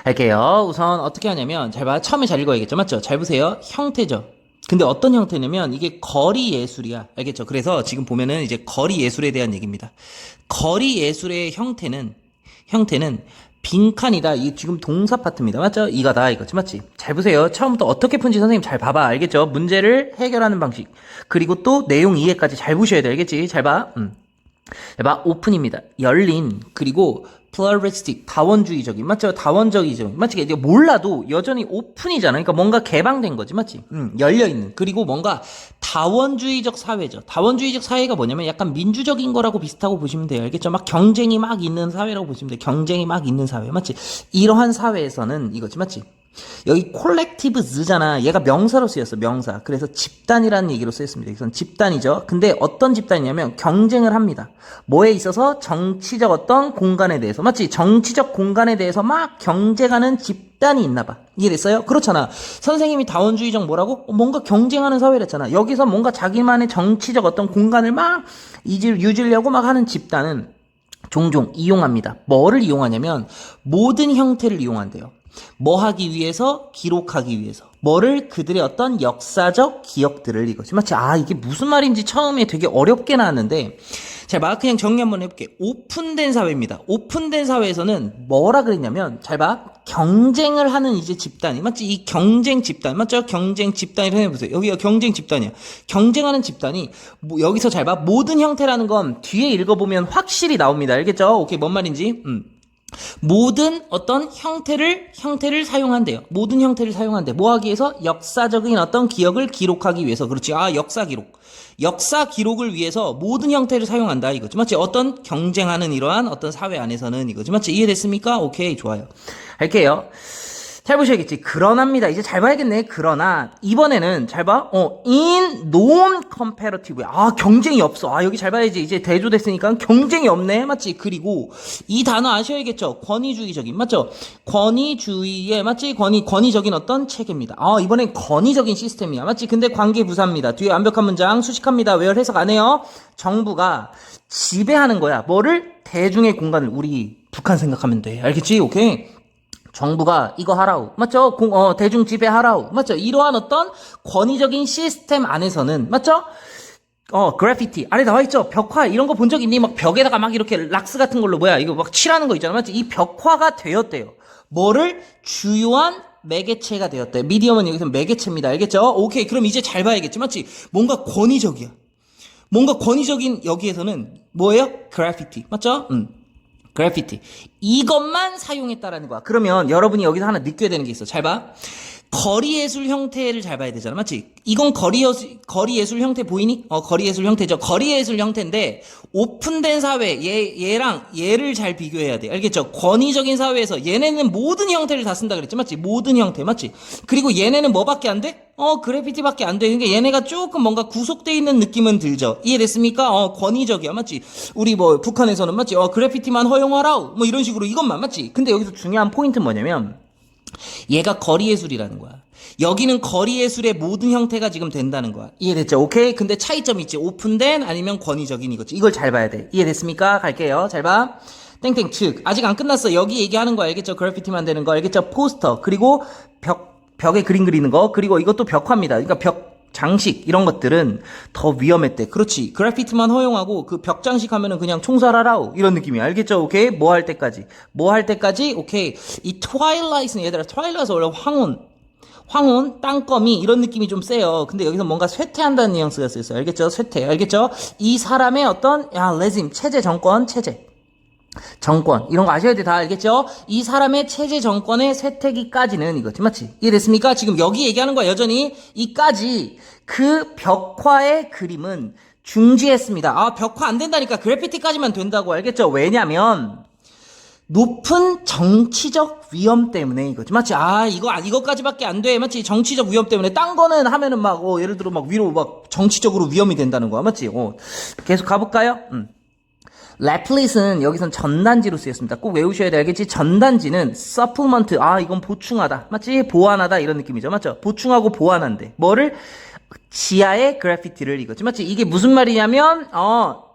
할게요. 우선 어떻게 하냐면, 잘 봐. 처음에 잘 읽어야겠죠? 맞죠? 잘 보세요. 형태죠. 근데 어떤 형태냐면 이게 거리 예술이야. 알겠죠? 그래서 지금 보면은 이제 거리 예술에 대한 얘기입니다. 거리 예술의 형태는 빈칸이다. 이게 지금 동사 파트입니다. 맞죠? 이거다. 이거지. 맞지? 잘 보세요. 처음부터 어떻게 푼지 선생님 잘 봐봐. 알겠죠? 문제를 해결하는 방식. 그리고 또 내용 이해까지 잘 보셔야 돼. 알겠지? 잘 봐. 잘 봐. 오픈입니다. 열린. 그리고 pluralistic, 다원주의적인, 맞죠? 다원적이죠. 맞지? 이제 몰라도 여전히 오픈이잖아. 그러니까 뭔가 개방된 거지, 맞지? 열려있는. 그리고 뭔가 다원주의적 사회죠. 다원주의적 사회가 뭐냐면 약간 민주적인 거라고 비슷하고 보시면 돼요. 알겠죠? 막 경쟁이 막 있는 사회라고 보시면 돼요. 경쟁이 막 있는 사회, 맞지? 이러한 사회에서는 이거지, 맞지? 여기 콜렉티브즈잖아. 얘가 명사로 쓰였어. 명사. 그래서 집단이라는 얘기로 쓰였습니다. 이건 집단이죠. 근데 어떤 집단이냐면 경쟁을 합니다. 뭐에 있어서? 정치적 어떤 공간에 대해서. 맞지? 정치적 공간에 대해서 막 경쟁하는 집단이 있나 봐. 이해됐어요? 그렇잖아. 선생님이 다원주의적 뭐라고? 뭔가 경쟁하는 사회랬잖아. 여기서 뭔가 자기만의 정치적 어떤 공간을 막 유지려고 막 하는 집단은 종종 이용합니다. 뭐를 이용하냐면 모든 형태를 이용한대요. 뭐 하기 위해서? 기록하기 위해서. 뭐를? 그들의 어떤 역사적 기억들을. 이거지. 맞지? 이게 무슨 말인지 처음에 되게 어렵게 나왔는데, 잘 봐. 그냥 정리 한번 해볼게. 오픈된 사회입니다. 오픈된 사회에서는 뭐라 그랬냐면, 잘 봐. 경쟁을 하는 이제 집단이. 맞지? 이 경쟁 집단. 맞죠? 경쟁 집단이라고 해보세요. 여기가 경쟁 집단이야. 경쟁하는 집단이, 여기서 잘 봐. 모든 형태라는 건 뒤에 읽어보면 확실히 나옵니다. 알겠죠? 오케이. 뭔 말인지? 모든 어떤 형태를 사용한대요. 모든 형태를 사용한대. 뭐 하기 위해서? 역사적인 어떤 기억을 기록하기 위해서. 그렇지. 역사 기록. 역사 기록을 위해서 모든 형태를 사용한다. 이거지. 맞지? 어떤 경쟁하는 이러한 어떤 사회 안에서는 이거지. 맞지? 이해됐습니까? 오케이. 좋아요. 할게요. 잘 보셔야겠지. 그러나입니다. 이제 잘 봐야겠네. 그러나 이번에는 잘 봐. in non-comparative. 경쟁이 없어. 여기 잘 봐야지. 이제 대조됐으니까 경쟁이 없네. 맞지? 그리고 이 단어 아셔야겠죠. 권위주의적인. 맞죠? 권위주의의 맞지? 권위적인 어떤 체계입니다. 이번엔 권위적인 시스템이야. 맞지? 근데 관계부사입니다. 뒤에 완벽한 문장 수식합니다. 외열 해석 안 해요. 정부가 지배하는 거야. 뭐를? 대중의 공간을. 우리 북한 생각하면 돼. 알겠지? 오케이. 정부가 이거 하라우. 맞죠? 대중 지배하라우. 맞죠? 이러한 어떤 권위적인 시스템 안에서는, 맞죠? 그래피티. 아래 나와있죠? 벽화. 이런 거 본 적 있니? 막 벽에다가 막 이렇게 락스 같은 걸로 이거 막 칠하는 거 있잖아. 맞지? 이 벽화가 되었대요. 뭐를? 주요한 매개체가 되었대. 미디엄은 여기서 매개체입니다. 알겠죠? 오케이. 그럼 이제 잘 봐야겠지. 맞지? 뭔가 권위적이야. 뭔가 권위적인 여기에서는 뭐예요? 그래피티. 맞죠? 그래피티. 이것만 사용했다라는 거야. 그러면 여러분이 여기서 하나 느껴야 되는 게 있어. 잘 봐. 거리예술 형태를 잘 봐야 되잖아. 맞지? 이건 거리예술 형태 보이니? 거리예술 형태죠. 거리예술 형태인데, 오픈된 사회, 얘를 잘 비교해야 돼. 알겠죠? 권위적인 사회에서 얘네는 모든 형태를 다 쓴다 그랬지. 맞지? 모든 형태. 맞지? 그리고 얘네는 뭐밖에 안 돼? 그래피티밖에 안 돼. 그러니까 얘네가 조금 뭔가 구속돼 있는 느낌은 들죠. 이해됐습니까? 권위적이야. 맞지? 우리 북한에서는 맞지? 그래피티만 허용하라. 뭐 이런 식으로 이것만. 맞지? 근데 여기서 중요한 포인트는 뭐냐면, 얘가 거리예술이라는 거야. 여기는 거리예술의 모든 형태가 지금 된다는 거야. 이해됐죠? 오케이? 근데 차이점이 있지. 오픈된 아니면 권위적인 이거지. 이걸 잘 봐야 돼. 이해됐습니까? 갈게요. 잘 봐. 땡땡 즉. 아직 안 끝났어. 여기 얘기하는 거 알겠죠? 그래피티 만드는 거 알겠죠? 포스터. 그리고 벽에 그림 그리는 거. 그리고 이것도 벽화입니다. 그러니까 장식 이런 것들은 더 위험했대. 그렇지. 그래피티만 허용하고 그 벽 장식 하면은 그냥 총살하라우 이런 느낌이야. 알겠죠? 오케이. 뭐 할 때까지? 오케이. 이 트와일라이트는 얘들아 트와일라이트 원래 황혼, 땅거미 이런 느낌이 좀 세요. 근데 여기서 뭔가 쇠퇴한다는 뉘앙스가 쓰였어요. 알겠죠? 쇠퇴. 알겠죠? 이 사람의 어떤 레짐, 체제 정권 이런 거 아셔야 돼. 다 알겠죠? 이 사람의 체제 정권의 쇠퇴기까지는 이거지. 맞지? 이해됐습니까? 지금 여기 얘기하는 거야. 여전히 이까지 그 벽화의 그림은 중지했습니다. 벽화 안 된다니까. 그래피티까지만 된다고. 알겠죠? 왜냐면 높은 정치적 위험 때문에 이거지. 맞지? 이거까지밖에 안 돼. 맞지? 정치적 위험 때문에. 딴 거는 하면은 예를 들어 위로 정치적으로 위험이 된다는 거야. 맞지? 계속 가볼까요? 레플릿은 여기선 전단지로 쓰였습니다. 꼭 외우셔야 돼. 알겠지? 전단지는 supplement. 이건 보충하다. 맞지? 보완하다. 이런 느낌이죠. 맞죠? 보충하고 보완한대. 뭐를? 지하의 그래피티를 이거지. 맞지? 이게 무슨 말이냐면,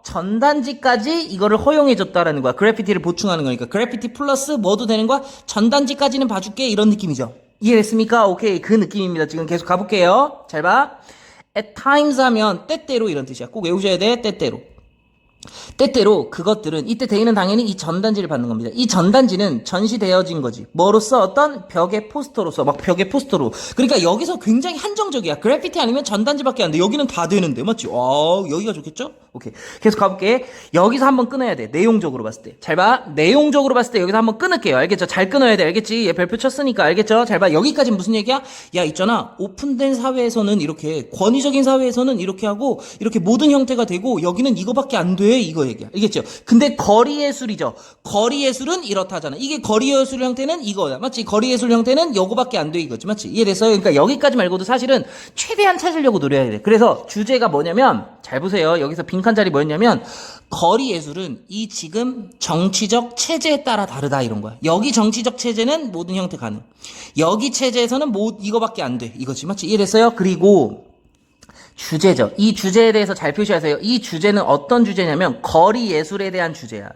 전단지까지 이거를 허용해줬다라는 거야. 그래피티를 보충하는 거니까. 그래피티 플러스 뭐도 되는 거야? 전단지까지는 봐줄게. 이런 느낌이죠. 이해됐습니까? 오케이. 그 느낌입니다. 지금 계속 가볼게요. 잘 봐. at times 하면 때때로 이런 뜻이야. 꼭 외우셔야 돼. 때때로 그것들은 이때 대인은 당연히 이 전단지를 받는 겁니다. 이 전단지는 전시되어진 거지. 뭐로써? 어떤 벽의 포스터로서. 벽의 포스터로. 그러니까 여기서 굉장히 한정적이야. 그래피티 아니면 전단지밖에 안 돼. 여기는 다 되는데. 맞지? 여기가 좋겠죠? 오케이. 계속 가볼게. 여기서 한번 끊어야 돼. 내용적으로 봤을 때. 잘 봐. 내용적으로 봤을 때 여기서 한번 끊을게요. 알겠죠? 잘 끊어야 돼. 알겠지? 얘 별표 쳤으니까. 알겠죠? 잘 봐. 여기까지 무슨 얘기야? 있잖아. 오픈된 사회에서는 이렇게, 권위적인 사회에서는 이렇게 하고, 이렇게 모든 형태가 되고, 여기는 이거밖에 안 돼. 이거 얘기야. 알겠죠? 근데 거리예술이죠. 거리예술은 이렇다잖아. 이게 거리예술 형태는 이거야. 맞지? 거리예술 형태는 요거밖에 안 돼. 이거지. 맞지? 이해됐어요? 그러니까 여기까지 말고도 사실은 최대한 찾으려고 노려야 돼. 그래서 주제가 뭐냐면, 잘 보세요. 여기서 빈칸 자리 뭐였냐면, 거리예술은 이 지금 정치적 체제에 따라 다르다 이런 거야. 여기 정치적 체제는 모든 형태 가능. 여기 체제에서는 이거밖에 안 돼. 이거지. 맞지? 이해됐어요? 그리고 주제죠. 이 주제에 대해서 잘 표시하세요. 이 주제는 어떤 주제냐면 거리 예술에 대한 주제야.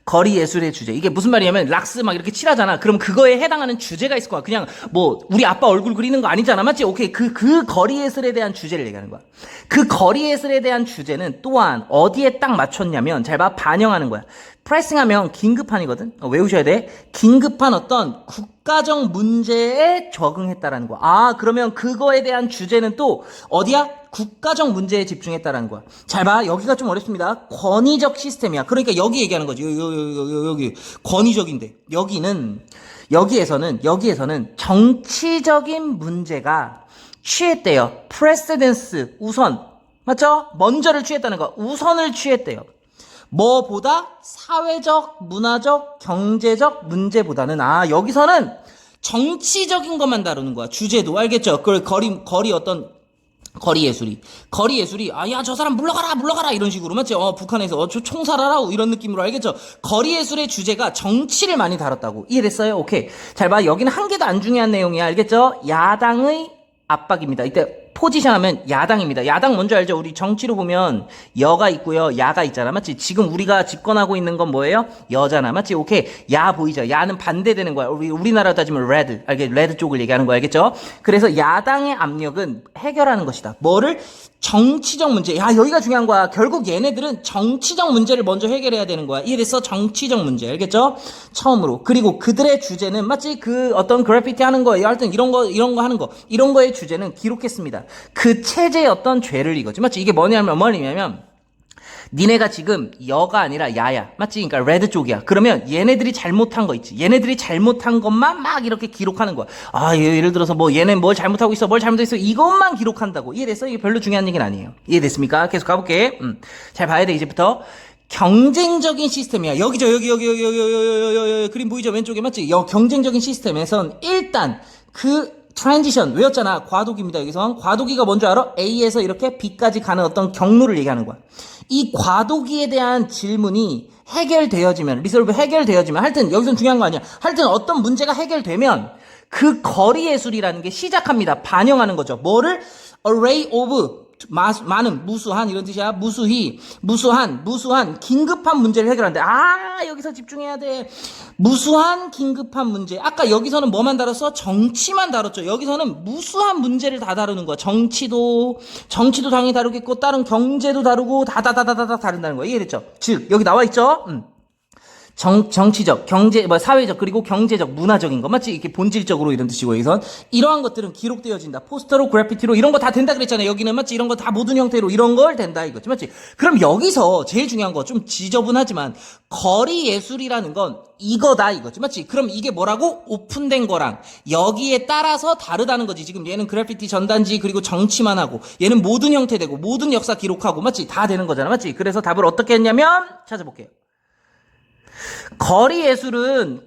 거리 예술의 주제. 이게 무슨 말이냐면 락스 막 이렇게 칠하잖아. 그럼 그거에 해당하는 주제가 있을 거야. 그냥 우리 아빠 얼굴 그리는 거 아니잖아. 맞지? 오케이. 그 거리 예술에 대한 주제를 얘기하는 거야. 그 거리 예술에 대한 주제는 또한 어디에 딱 맞췄냐면 잘 봐. 반영하는 거야. 프라이싱 하면 긴급한이거든. 외우셔야 돼. 긴급한 어떤 국가적 문제에 적응했다라는 거야. 그러면 그거에 대한 주제는 또 어디야? 국가적 문제에 집중했다라는 거야. 잘 봐. 여기가 좀 어렵습니다. 권위적 시스템이야. 그러니까 여기 얘기하는 거지. 여기 권위적인데 여기에서는 정치적인 문제가 취했대요. 프레시던스 우선 맞죠? 먼저를 취했다는 거 우선을 취했대요. 뭐보다 사회적, 문화적, 경제적 문제보다는 여기서는 정치적인 것만 다루는 거야. 주제도 알겠죠? 그 거리 예술이 야 저 사람 물러가라 이런 식으로 맞지? 북한에서 저 총살하라고 이런 느낌으로 알겠죠? 거리 예술의 주제가 정치를 많이 다뤘다고. 이해됐어요? 오케이. 잘 봐. 여기는 한 개도 안 중요한 내용이야. 알겠죠? 야당의 압박입니다. 이때 포지션하면 야당입니다. 야당 뭔지 알죠? 우리 정치로 보면 여가 있고요. 야가 있잖아. 맞지? 지금 우리가 집권하고 있는 건 뭐예요? 여잖아. 맞지? 오케이. 야 보이죠? 야는 반대되는 거야. 우리나라 따지면 레드. 레드 쪽을 얘기하는 거 알겠죠? 그래서 야당의 압력은 해결하는 것이다. 뭐를? 정치적 문제. 여기가 중요한 거야. 결국 얘네들은 정치적 문제를 먼저 해결해야 되는 거야. 이래서 정치적 문제. 알겠죠? 처음으로. 그리고 그들의 주제는 마치 그 어떤 그래피티 하는 거예요. 하여튼 이런 거 하는 거. 이런 거의 주제는 기록했습니다. 그 체제의 어떤 죄를 이거지. 맞지? 이게 뭐냐면 니네가 지금 여가 아니라 야야. 맞지? 그러니까 레드 쪽이야. 그러면 얘네들이 잘못한 거 있지. 얘네들이 잘못한 것만 막 이렇게 기록하는 거야. 예를 들어서 얘네 뭘 잘못하고 있어. 뭘 잘못했어. 이것만 기록한다고. 이해됐어? 이게 별로 중요한 얘기는 아니에요. 이해됐습니까? 계속 가볼게. 잘 봐야 돼, 이제부터. 경쟁적인 시스템이야. 여기죠. 여기 그림 보이죠? 왼쪽에 맞지? 경쟁적인 시스템에선 일단 트랜지션 외웠잖아. 과도기입니다. 여기서 과도기가 뭔지 알아? A에서 이렇게 B까지 가는 어떤 경로를 얘기하는 거야. 이 과도기에 대한 질문이 해결되어지면 하여튼 여기선 중요한 거 아니야. 하여튼 어떤 문제가 해결되면 그 거리 예술이라는 게 시작합니다. 반영하는 거죠. 뭐를? array of 많은, 무수한 이런 뜻이야. 무수한 긴급한 문제를 해결한대. 여기서 집중해야 돼. 무수한 긴급한 문제. 아까 여기서는 뭐만 다뤘어? 정치만 다뤘죠. 여기서는 무수한 문제를 다 다루는 거야. 정치도 당연히 다루겠고 다른 경제도 다루고 다 다룬다는 거야. 이해됐죠? 즉 여기 나와 있죠? 정치적, 사회적, 그리고 경제적, 문화적인 거. 맞지? 이렇게 본질적으로 이런 뜻이고, 여기선. 이러한 것들은 기록되어진다. 포스터로, 그래피티로, 이런 거 다 된다 그랬잖아요. 여기는 맞지? 이런 거 다 모든 형태로, 이런 걸 된다 이거지. 맞지? 그럼 여기서 제일 중요한 거, 좀 지저분하지만, 거리 예술이라는 건 이거다 이거지. 맞지? 그럼 이게 뭐라고? 오픈된 거랑, 여기에 따라서 다르다는 거지. 지금 얘는 그래피티 전단지, 그리고 정치만 하고, 얘는 모든 형태 되고, 모든 역사 기록하고, 맞지? 다 되는 거잖아. 맞지? 그래서 답을 어떻게 했냐면, 찾아볼게요. 거리 예술은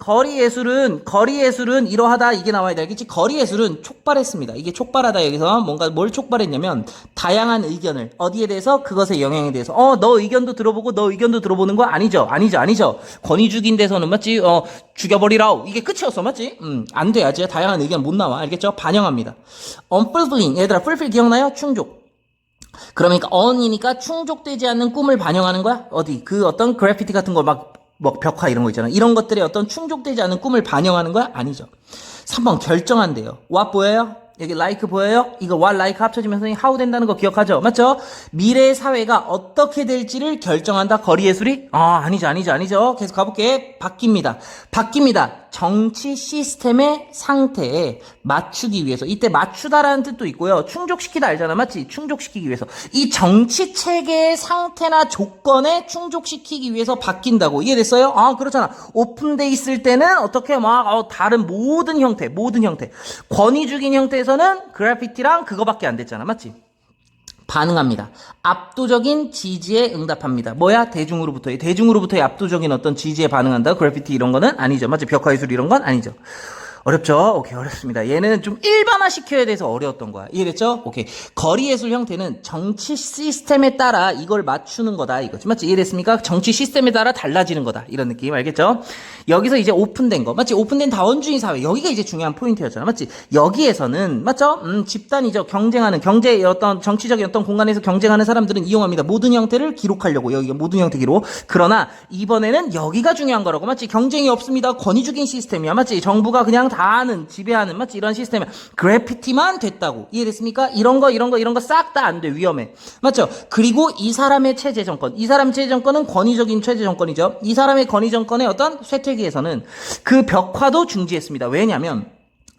이러하다 이게 나와야 돼. 알겠지? 거리 예술은 촉발했습니다. 이게 촉발하다 여기서 뭔가 뭘 촉발했냐면 다양한 의견을 어디에 대해서 그것의 영향에 대해서 너 의견도 들어보고 너 의견도 들어보는 거 아니죠. 권위 죽인 데서는 맞지? 죽여버리라. 이게 끝이었어. 맞지? 안 돼. 아직 다양한 의견 못 나와. 알겠죠? 반영합니다. unfulfilling. 얘들아 fulfill 기억나요? 충족. 그러니까 on이니까 충족되지 않는 꿈을 반영하는 거야? 어디? 그 어떤 그래피티 같은 거 벽화 이런 거 있잖아. 이런 것들의 어떤 충족되지 않은 꿈을 반영하는 거야? 아니죠. 3번 결정한대요. what 보여요? 여기 like 보여요? 이거 what like 합쳐지면서 how 된다는 거 기억하죠? 맞죠? 미래의 사회가 어떻게 될지를 결정한다. 거리 예술이? 아니죠. 계속 가볼게. 바뀝니다. 정치 시스템의 상태에 맞추기 위해서. 이때 맞추다라는 뜻도 있고요. 충족시키다 알잖아. 맞지? 충족시키기 위해서. 이 정치 체계의 상태나 조건에 충족시키기 위해서 바뀐다고. 이해됐어요? 그렇잖아. 오픈돼 있을 때는 어떻게 다른 모든 형태. 권위 죽인 형태에서는 그래피티랑 그거밖에 안 됐잖아. 맞지? 반응합니다. 압도적인 지지에 응답합니다. 뭐야? 대중으로부터의 압도적인 어떤 지지에 반응한다. 그래피티 이런 거는 아니죠. 맞죠? 벽화예술 이런 건 아니죠. 어렵죠? 오케이, 어렵습니다. 얘는 좀 일반화시켜야 돼서 어려웠던 거야. 이해됐죠? 오케이. 거리예술 형태는 정치 시스템에 따라 이걸 맞추는 거다. 이거지. 맞지? 이해됐습니까? 정치 시스템에 따라 달라지는 거다. 이런 느낌. 알겠죠? 여기서 이제 오픈된 거. 맞지? 오픈된 다원주의 사회. 여기가 이제 중요한 포인트였잖아. 맞지? 여기에서는, 맞죠? 집단이죠. 경제 어떤 정치적인 어떤 공간에서 경쟁하는 사람들은 이용합니다. 모든 형태를 기록하려고. 여기가 모든 형태 기록. 그러나, 이번에는 여기가 중요한 거라고. 맞지? 경쟁이 없습니다. 권위주긴 시스템이야. 맞지? 정부가 그냥 다 아는, 지배하는, 맞지? 이런 시스템에 그래피티만 됐다고. 이해됐습니까? 이런 거 싹 다 안 돼. 위험해. 맞죠? 그리고 이 사람의 체제 정권. 이 사람 체제 정권은 권위적인 체제 정권이죠. 이 사람의 권위 정권의 어떤 쇠퇴기에서는 그 벽화도 중지했습니다. 왜냐면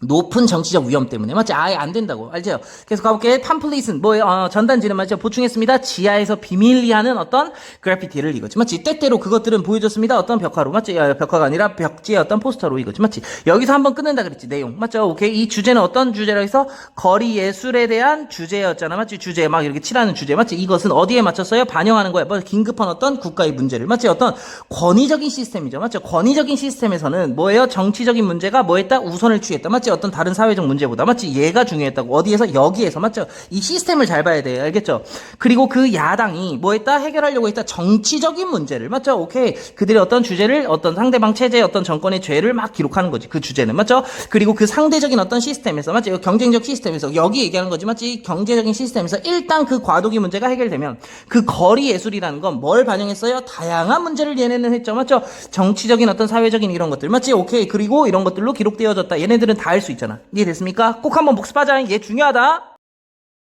높은 정치적 위험 때문에 맞지? 아예 안 된다고 알죠? 계속 가볼게. 팜플릿은 뭐예요? 전단지는 맞죠? 보충했습니다. 지하에서 비밀리하는 어떤 그래피티를 이거지 맞지? 때때로 그것들은 보여줬습니다. 어떤 벽화로 맞지? 벽화가 아니라 벽지의 어떤 포스터로 이거지 맞지? 여기서 한번 끝낸다 그랬지 내용 맞죠? 오케이. 이 주제는 어떤 주제라 해서 거리 예술에 대한 주제였잖아 맞지? 주제 막 이렇게 칠하는 주제 맞지? 이것은 어디에 맞췄어요? 반영하는 거야. 뭐 긴급한 어떤 국가의 문제를 맞지? 어떤 권위적인 시스템이죠 맞죠? 권위적인 시스템에서는 뭐예요? 정치적인 문제가 뭐했다? 우선을 취했다 맞지? 어떤 다른 사회적 문제보다 맞지? 얘가 중요했다고 어디에서 여기에서 맞죠? 이 시스템을 잘 봐야 돼 알겠죠? 그리고 그 야당이 뭐 했다? 해결하려고 했다 정치적인 문제를 맞죠? 오케이 그들의 어떤 주제를 어떤 상대방 체제의 어떤 정권의 죄를 막 기록하는 거지 그 주제는 맞죠? 그리고 그 상대적인 어떤 시스템에서 맞죠? 경쟁적 시스템에서 여기 얘기하는 거지 맞지? 경제적인 시스템에서 일단 그 과도기 문제가 해결되면 그 거리 예술이라는 건 뭘 반영했어요? 다양한 문제를 얘네는 했죠 맞죠? 정치적인 어떤 사회적인 이런 것들 맞지? 오케이 그리고 이런 것들로 기록되어졌다 얘네들은 다 할 수 있잖아. 이해됐습니까? 꼭 한번 복습하자. 이게 중요하다.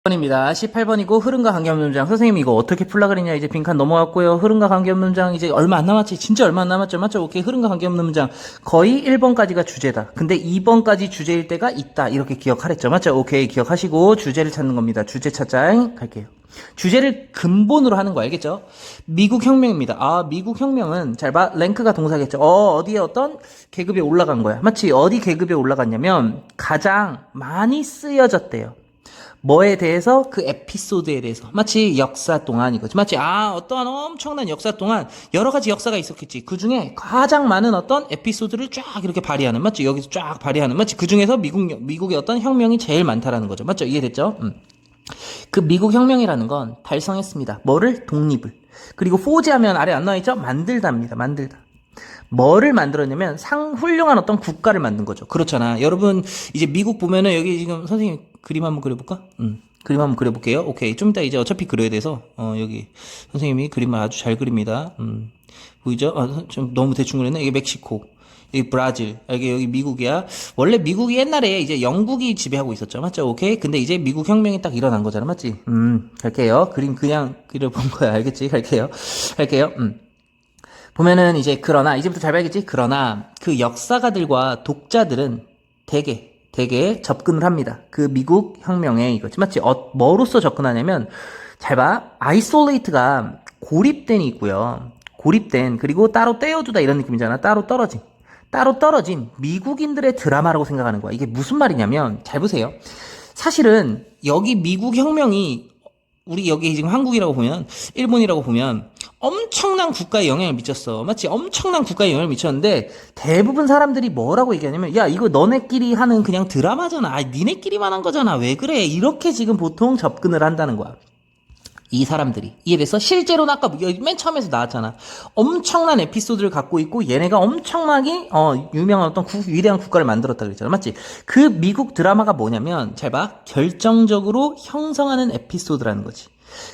18번입니다. 18번이고 흐름과 관계없는 문장. 선생님 이거 어떻게 풀라 그랬냐. 이제 빈칸 넘어갔고요. 흐름과 관계없는 문장 이제 얼마 안 남았지. 진짜 얼마 안 남았죠. 맞죠? 오케이. 흐름과 관계없는 문장. 거의 1번까지가 주제다. 근데 2번까지 주제일 때가 있다. 이렇게 기억하랬죠. 맞죠? 오케이. 기억하시고 주제를 찾는 겁니다. 주제 찾자. 갈게요. 주제를 근본으로 하는 거 알겠죠? 미국 혁명입니다. 미국 혁명은 잘 봐. 랭크가 동사겠죠. 어디에 어떤 계급에 올라간 거야. 마치 어디 계급에 올라갔냐면 가장 많이 쓰여졌대요. 뭐에 대해서? 그 에피소드에 대해서. 마치 역사 동안 이거지. 마치 어떠한 엄청난 역사 동안 여러 가지 역사가 있었겠지. 그 중에 가장 많은 어떤 에피소드를 쫙 이렇게 발휘하는. 마치 여기서 쫙 발휘하는. 마치 그 중에서 미국의 어떤 혁명이 제일 많다라는 거죠. 맞죠? 이해됐죠? 그 미국 혁명이라는 건 달성했습니다. 뭐를? 독립을. 그리고 포즈하면 아래 안 나와있죠? 만들다입니다. 만들다. 뭐를 만들었냐면 훌륭한 어떤 국가를 만든 거죠. 그렇잖아. 여러분 이제 미국 보면은 여기 지금 선생님 그림 한번 그려볼까? 그림 한번 그려볼게요. 오케이. 좀 이따 이제 어차피 그려야 돼서 여기 선생님이 그림을 아주 잘 그립니다. 보이죠? 좀 너무 대충 그렸네. 이게 멕시코. 여기 브라질, 여기 미국이야. 원래 미국이 옛날에 이제 영국이 지배하고 있었죠. 맞죠? 오케이? 근데 이제 미국 혁명이 딱 일어난 거잖아. 맞지? 갈게요. 그림 그냥 그려본 거야. 알겠지? 갈게요. 보면은 이제 그러나 이제부터 잘 봐야겠지? 그러나 그 역사가들과 독자들은 되게 접근을 합니다. 그 미국 혁명에 이거지. 맞지? 뭐로써 접근하냐면 잘 봐. 아이솔레이트가 고립된이 있고요. 고립된 그리고 따로 떼어두다 이런 느낌이잖아. 따로 떨어진 미국인들의 드라마라고 생각하는 거야. 이게 무슨 말이냐면 잘 보세요. 사실은 여기 미국 혁명이 우리 여기 지금 한국이라고 보면 일본이라고 보면 엄청난 국가에 영향을 미쳤어. 맞지? 엄청난 국가에 영향을 미쳤는데 대부분 사람들이 뭐라고 얘기하냐면 야 이거 너네끼리 하는 그냥 드라마잖아. 니네끼리만 한 거잖아. 왜 그래? 이렇게 지금 보통 접근을 한다는 거야. 이 사람들이 이에 대해서 실제로는 아까 맨 처음에서 나왔잖아. 엄청난 에피소드를 갖고 있고 얘네가 엄청나게 유명한 어떤 위대한 국가를 만들었다 그랬잖아. 맞지? 그 미국 드라마가 뭐냐면 잘 봐. 결정적으로 형성하는 에피소드라는 거지.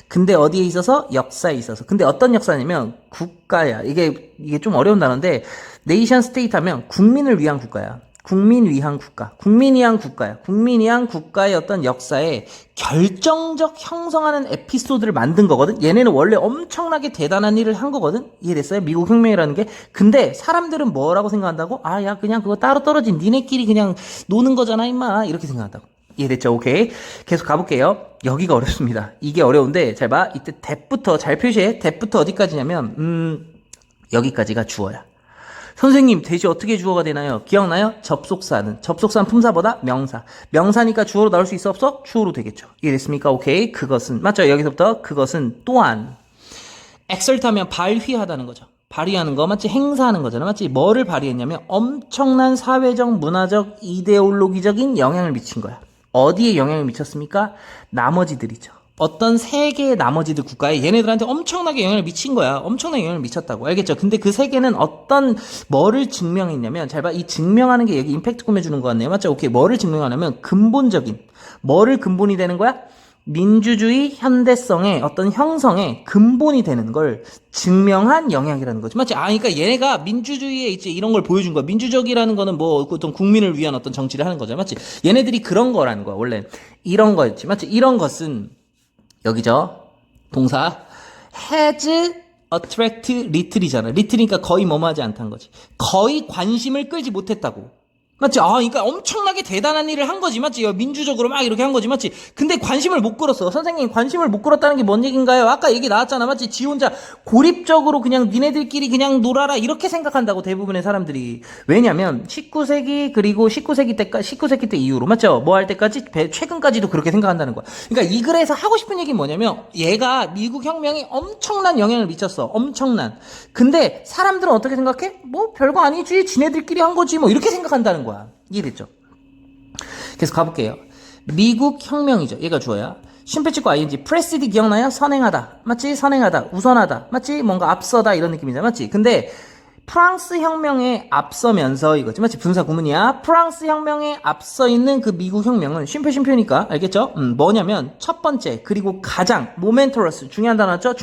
근데 어디에 있어서? 역사에 있어서. 근데 어떤 역사냐면 국가야. 이게 좀 어려운 단어인데 네이션 스테이트 하면 국민을 위한 국가야. 국민 위한 국가. 국민 위한 국가야. 국민 위한 국가의 어떤 역사에 결정적 형성하는 에피소드를 만든 거거든. 얘네는 원래 엄청나게 대단한 일을 한 거거든. 이해됐어요? 미국 혁명이라는 게. 근데 사람들은 뭐라고 생각한다고? 야 그냥 그거 따로 떨어진 니네끼리 그냥 노는 거잖아 임마. 이렇게 생각한다고. 이해됐죠? 오케이. 계속 가볼게요. 여기가 어렵습니다. 이게 어려운데 잘 봐. 이때 that부터 잘 표시해. that부터 어디까지냐면 여기까지가 주어야. 선생님 대시 어떻게 주어가 되나요? 기억나요? 접속사는 품사보다 명사. 명사니까 주어로 나올 수 있어 없어? 주어로 되겠죠. 이해됐습니까? 오케이. 그것은 맞죠? 여기서부터 그것은 또한 exert 하면 발휘하다는 거죠. 발휘하는 거 맞지? 행사하는 거잖아. 맞지? 뭐를 발휘했냐면 엄청난 사회적, 문화적, 이데올로기적인 영향을 미친 거야. 어디에 영향을 미쳤습니까? 나머지들이죠. 어떤 세계의 나머지들 국가에 얘네들한테 엄청나게 영향을 미친 거야. 엄청나게 영향을 미쳤다고. 알겠죠? 근데 그 세계는 뭐를 증명했냐면, 잘 봐. 이 증명하는 게 여기 임팩트 꾸며주는 것 같네요. 맞죠? 오케이. 뭐를 증명하냐면, 뭐를 근본이 되는 거야? 민주주의 현대성의 어떤 형성의 근본이 되는 걸 증명한 영향이라는 거지. 맞지? 그러니까 얘네가 민주주의에 이제 이런 걸 보여준 거야. 민주적이라는 거는 뭐 어떤 국민을 위한 어떤 정치를 하는 거잖아. 맞지? 얘네들이 그런 거라는 거야. 원래 이런 거였지. 맞지? 이런 것은 여기죠. 동사 has attract little이잖아. little니까 거의 뭐뭐 하지 않다는 거지. 거의 관심을 끌지 못했다고. 맞지? 아, 그러니까 엄청나게 대단한 일을 한 거지, 맞지? 민주적으로 막 이렇게 한 거지, 맞지? 근데 관심을 못 끌었어. 선생님, 관심을 못 끌었다는 게 뭔 얘기인가요? 아까 얘기 나왔잖아, 맞지? 지 혼자 고립적으로 그냥 니네들끼리 그냥 놀아라, 이렇게 생각한다고, 대부분의 사람들이. 왜냐면, 19세기, 그리고 19세기 때까지, 19세기 때 이후로, 맞죠? 뭐 할 때까지? 최근까지도 그렇게 생각한다는 거야. 그러니까 이 글에서 하고 싶은 얘기는 뭐냐면, 얘가 미국 혁명이 엄청난 영향을 미쳤어. 엄청난. 근데, 사람들은 어떻게 생각해? 뭐, 별거 아니지. 지네들끼리 한 거지. 뭐, 이렇게 생각한다는 거야. 이해됐죠? 계속 가볼게요. 미국 혁명이죠. 얘가 주어야. 쉼표 찍고 ing. 프레시드 기억나요? 선행하다. 맞지? 선행하다. 우선하다. 맞지? 뭔가 앞서다. 이런 느낌이잖아. 맞지? 근데 프랑스 혁명에 앞서면서 이거지. 맞지? 분사 구문이야. 프랑스 혁명에 앞서 있는 그 미국 혁명은 쉼표니까. 알겠죠? 뭐냐면 첫 번째 그리고 가장 모멘토러스 중요한 단어죠?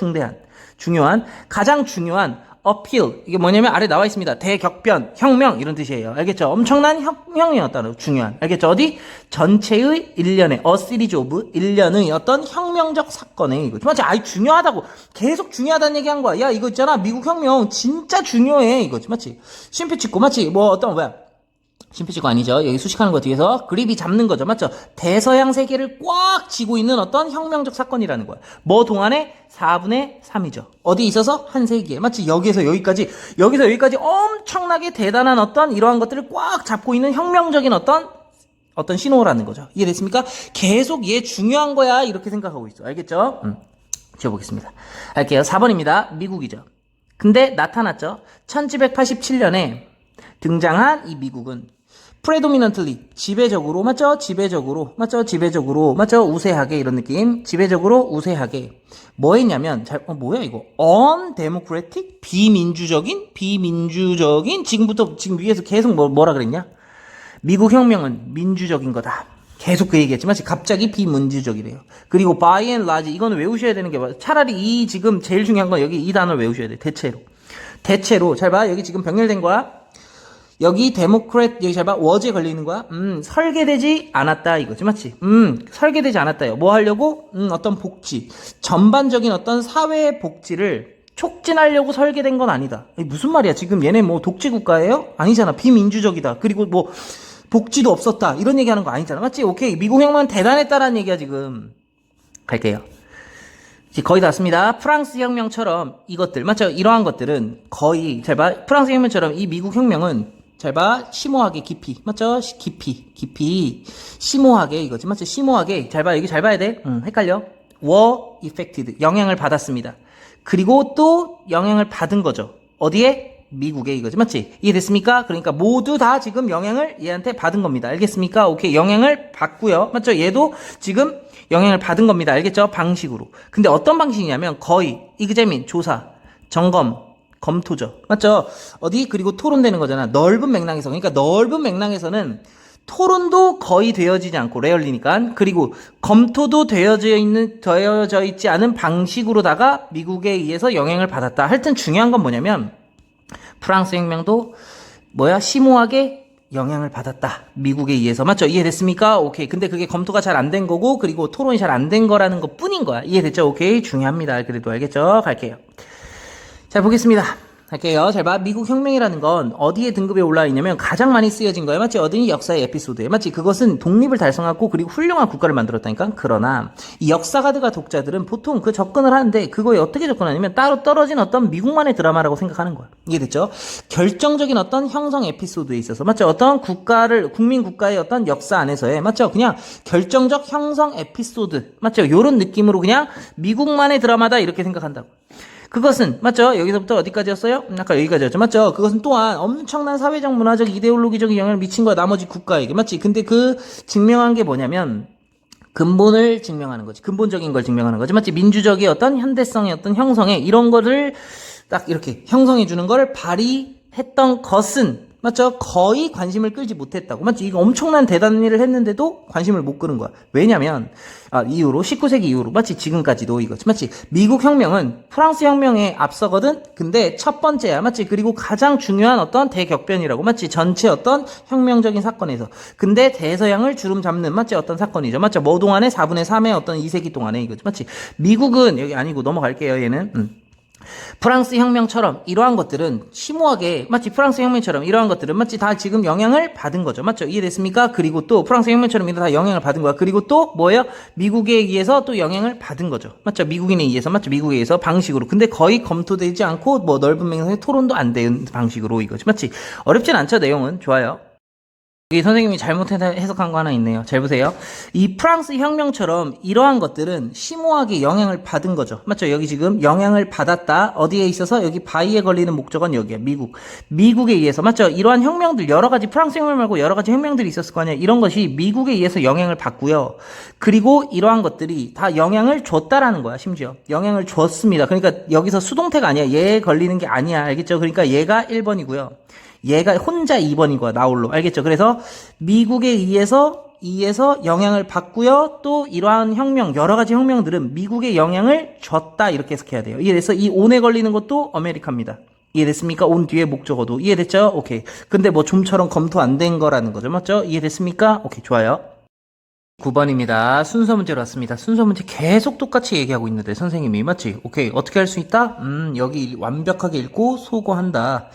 중요한 가장 중요한 appeal. 이게 뭐냐면 아래 나와 있습니다. 대격변, 혁명 이런 뜻이에요. 알겠죠? 엄청난 혁명이었다는 중요한. 알겠죠? 어디? 전체의 일련의 a series of 일련의 어떤 혁명적 사건에 이거. 맞지? 아이 중요하다고. 계속 중요하다는 얘기 한 거야. 야, 이거 있잖아. 미국 혁명 진짜 중요해. 이거지. 맞지? 쉼표 찍고 맞지? 뭐 어떤 뭐야? 쉼표 찍고 아니죠. 여기 수식하는 거 뒤에서 그립이 잡는 거죠. 맞죠? 대서양 세계를 꽉 쥐고 있는 어떤 혁명적 사건이라는 거야. 뭐 동안에 4분의 3이죠. 어디 있어서? 한 세기에. 맞지? 여기서 여기까지 엄청나게 대단한 어떤 이러한 것들을 꽉 잡고 있는 혁명적인 어떤 신호라는 거죠. 이해됐습니까? 계속 얘 중요한 거야. 이렇게 생각하고 있어. 알겠죠? 지워보겠습니다. 할게요. 4번입니다. 미국이죠. 근데 나타났죠. 1787년에 등장한 이 미국은 predominantly 지배적으로 맞죠? 우세하게 이런 느낌. 지배적으로 우세하게 뭐 했냐면 뭐야 이거? undemocratic 비민주적인 지금 위에서 계속 뭐라 그랬냐? 미국 혁명은 민주적인 거다. 계속 그 얘기했지만 갑자기 비민주적이래요. 그리고 by and large 이거는 외우셔야 되는 게 차라리 이 지금 제일 중요한 건 여기 이 단어를 외우셔야 돼. 대체로 잘 봐. 여기 지금 병렬된 거야. 여기 데모크레트 여기 잘 봐. 워즈에 걸리는 거야. 설계되지 않았다 이거지. 맞지? 설계되지 않았다요. 뭐 하려고? 어떤 복지. 전반적인 어떤 사회 복지를 촉진하려고 설계된 건 아니다. 무슨 말이야? 지금 얘네 뭐 독재 국가예요? 아니잖아. 비민주적이다. 그리고 뭐 복지도 없었다. 이런 얘기하는 거 아니잖아. 맞지? 오케이. 미국 혁명은 대단했다라는 얘기야 지금. 갈게요. 거의 다 왔습니다. 프랑스 혁명처럼 이것들 맞죠? 이러한 것들은 거의 잘 봐. 프랑스 혁명처럼 이 미국 혁명은 잘 봐. 심오하게 깊이 맞죠? 깊이 심오하게 이거지 맞죠? 심오하게 잘 봐. 여기 잘 봐야 돼. 헷갈려. were affected 영향을 받았습니다. 그리고 또 영향을 받은 거죠. 어디에? 미국에 이거지 맞지? 이해됐습니까? 그러니까 모두 다 지금 영향을 얘한테 받은 겁니다. 알겠습니까? 오케이. 영향을 받고요. 맞죠? 얘도 지금 영향을 받은 겁니다. 알겠죠? 방식으로. 근데 어떤 방식이냐면 거의 examine 조사, 점검, 검토죠. 맞죠? 어디? 그리고 토론되는 거잖아. 넓은 맥락에서. 그러니까 넓은 맥락에서는 토론도 거의 되어지지 않고 레얼리니까. 그리고 검토도 되어져 있지 않은 방식으로다가 미국에 의해서 영향을 받았다. 하여튼 중요한 건 뭐냐면 프랑스 혁명도 심오하게 영향을 받았다. 미국에 의해서. 맞죠? 이해됐습니까? 오케이. 근데 그게 검토가 잘 안 된 거고, 그리고 토론이 잘 안 된 거라는 것 뿐인 거야. 이해됐죠? 오케이. 중요합니다. 그래도 알겠죠? 갈게요. 자, 보겠습니다. 할게요. 잘 봐. 미국 혁명이라는 건 어디에 등급에 올라와 있냐면 가장 많이 쓰여진 거예요. 맞지? 어디 역사의 에피소드에. 맞지? 그것은 독립을 달성하고 그리고 훌륭한 국가를 만들었다니까. 그러나 이 역사가드가 독자들은 보통 그 접근을 하는데 그거에 어떻게 접근하냐면 따로 떨어진 어떤 미국만의 드라마라고 생각하는 거야. 이해됐죠? 결정적인 어떤 형성 에피소드에 있어서 맞죠? 어떤 국민 국가의 어떤 역사 안에서의 맞죠? 그냥 결정적 형성 에피소드 맞죠? 요런 느낌으로 그냥 미국만의 드라마다 이렇게 생각한다고. 그것은 맞죠? 여기서부터 어디까지였어요? 아까 여기까지였죠. 맞죠? 그것은 또한 엄청난 사회적, 문화적, 이데올로기적인 영향을 미친 거야. 나머지 국가에게. 맞지? 근데 그 증명한 게 뭐냐면 근본을 증명하는 거지. 근본적인 걸 증명하는 거지. 맞지? 민주적인 어떤 현대성의 어떤 형성에 이런 거를 딱 이렇게 형성해 주는 거를 발휘했던 것은 맞죠? 거의 관심을 끌지 못했다고. 맞지? 이거 엄청난 대단한 일을 했는데도 관심을 못 끄는 거야. 왜냐면, 이후로, 19세기 이후로, 맞지? 지금까지도 이거지. 맞지? 미국 혁명은 프랑스 혁명에 앞서거든? 근데 첫 번째야. 맞지? 그리고 가장 중요한 어떤 대격변이라고. 맞지? 전체 어떤 혁명적인 사건에서. 근데 대서양을 주름 잡는, 맞지? 어떤 사건이죠. 맞죠? 뭐 동안에 4분의 3의 어떤 2세기 동안에 이거지. 맞지? 미국은, 여기 아니고 넘어갈게요, 얘는. 프랑스 혁명처럼 이러한 것들은 심오하게 마치 프랑스 혁명처럼 이러한 것들은 마치 다 지금 영향을 받은 거죠. 맞죠? 이해됐습니까? 그리고 또 프랑스 혁명처럼 이다 다 영향을 받은 거야. 그리고 또 뭐예요? 미국에 의해서 또 영향을 받은 거죠. 맞죠? 미국인에 의해서 맞죠? 미국에 의해서 방식으로. 근데 거의 검토되지 않고 뭐 넓은 맥락의 토론도 안 되는 방식으로 이거지. 맞지? 어렵진 않죠. 내용은 좋아요. 여기 선생님이 잘못 해석한 거 하나 있네요. 잘 보세요. 이 프랑스 혁명처럼 이러한 것들은 심오하게 영향을 받은 거죠. 맞죠? 여기 지금 영향을 받았다. 어디에 있어서? 여기 바이에 걸리는 목적은 여기야. 미국. 미국에 의해서. 맞죠? 이러한 혁명들, 여러 가지 프랑스 혁명 말고 여러 가지 혁명들이 있었을 거 아니야. 이런 것이 미국에 의해서 영향을 받고요. 그리고 이러한 것들이 다 영향을 줬다라는 거야. 심지어. 영향을 줬습니다. 그러니까 여기서 수동태가 아니야. 얘에 걸리는 게 아니야. 알겠죠? 그러니까 얘가 1번이고요. 얘가 혼자 2번인 거야, 나홀로. 알겠죠? 그래서 미국에 의해서 영향을 받고요. 또 이러한 혁명, 여러 가지 혁명들은 미국에 영향을 줬다. 이렇게 해석해야 돼요. 이해됐어? 이 온에 걸리는 것도 아메리카입니다. 이해됐습니까? 온 뒤에 목적어도. 이해됐죠? 오케이. 근데 뭐 좀처럼 검토 안 된 거라는 거죠. 맞죠? 이해됐습니까? 오케이, 좋아요. 9번입니다. 순서 문제로 왔습니다. 순서 문제 계속 똑같이 얘기하고 있는데 선생님이 맞지? 오케이. 어떻게 할 수 있다? 여기 완벽하게 읽고 소거한다.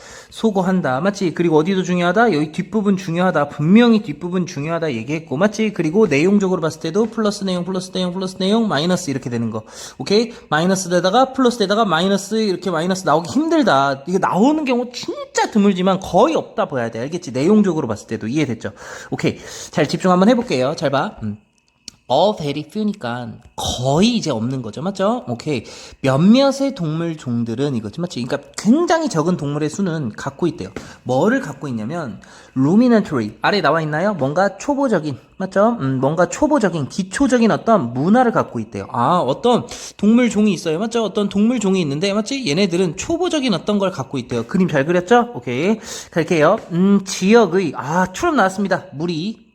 맞지? 그리고 어디도 중요하다? 여기 뒷부분 중요하다. 분명히 뒷부분 중요하다 얘기했고 맞지? 그리고 내용적으로 봤을 때도 플러스 내용 마이너스 이렇게 되는 거. 오케이? 마이너스 되다가 플러스 되다가 마이너스 이렇게 마이너스 나오기 힘들다. 이게 나오는 경우 진짜 드물지만 거의 없다 봐야 돼. 알겠지? 내용적으로 봤을 때도 이해됐죠? 오케이. 잘 집중 한번 해볼게요. 잘 봐. very few니까 거의 이제 없는 거죠. 맞죠? 오케이. 몇몇의 동물 종들은 이거지. 맞지? 그러니까 굉장히 적은 동물의 수는 갖고 있대요. 뭐를 갖고 있냐면 rudimentary. 아래 나와 있나요? 뭔가 초보적인. 맞죠? 뭔가 초보적인, 기초적인 어떤 문화를 갖고 있대요. 아, 어떤 동물 종이 있어요. 맞죠? 어떤 동물 종이 있는데, 맞지? 얘네들은 초보적인 어떤 걸 갖고 있대요. 그림 잘 그렸죠? 오케이. 갈게요. 지역의, true 나왔습니다. 무리,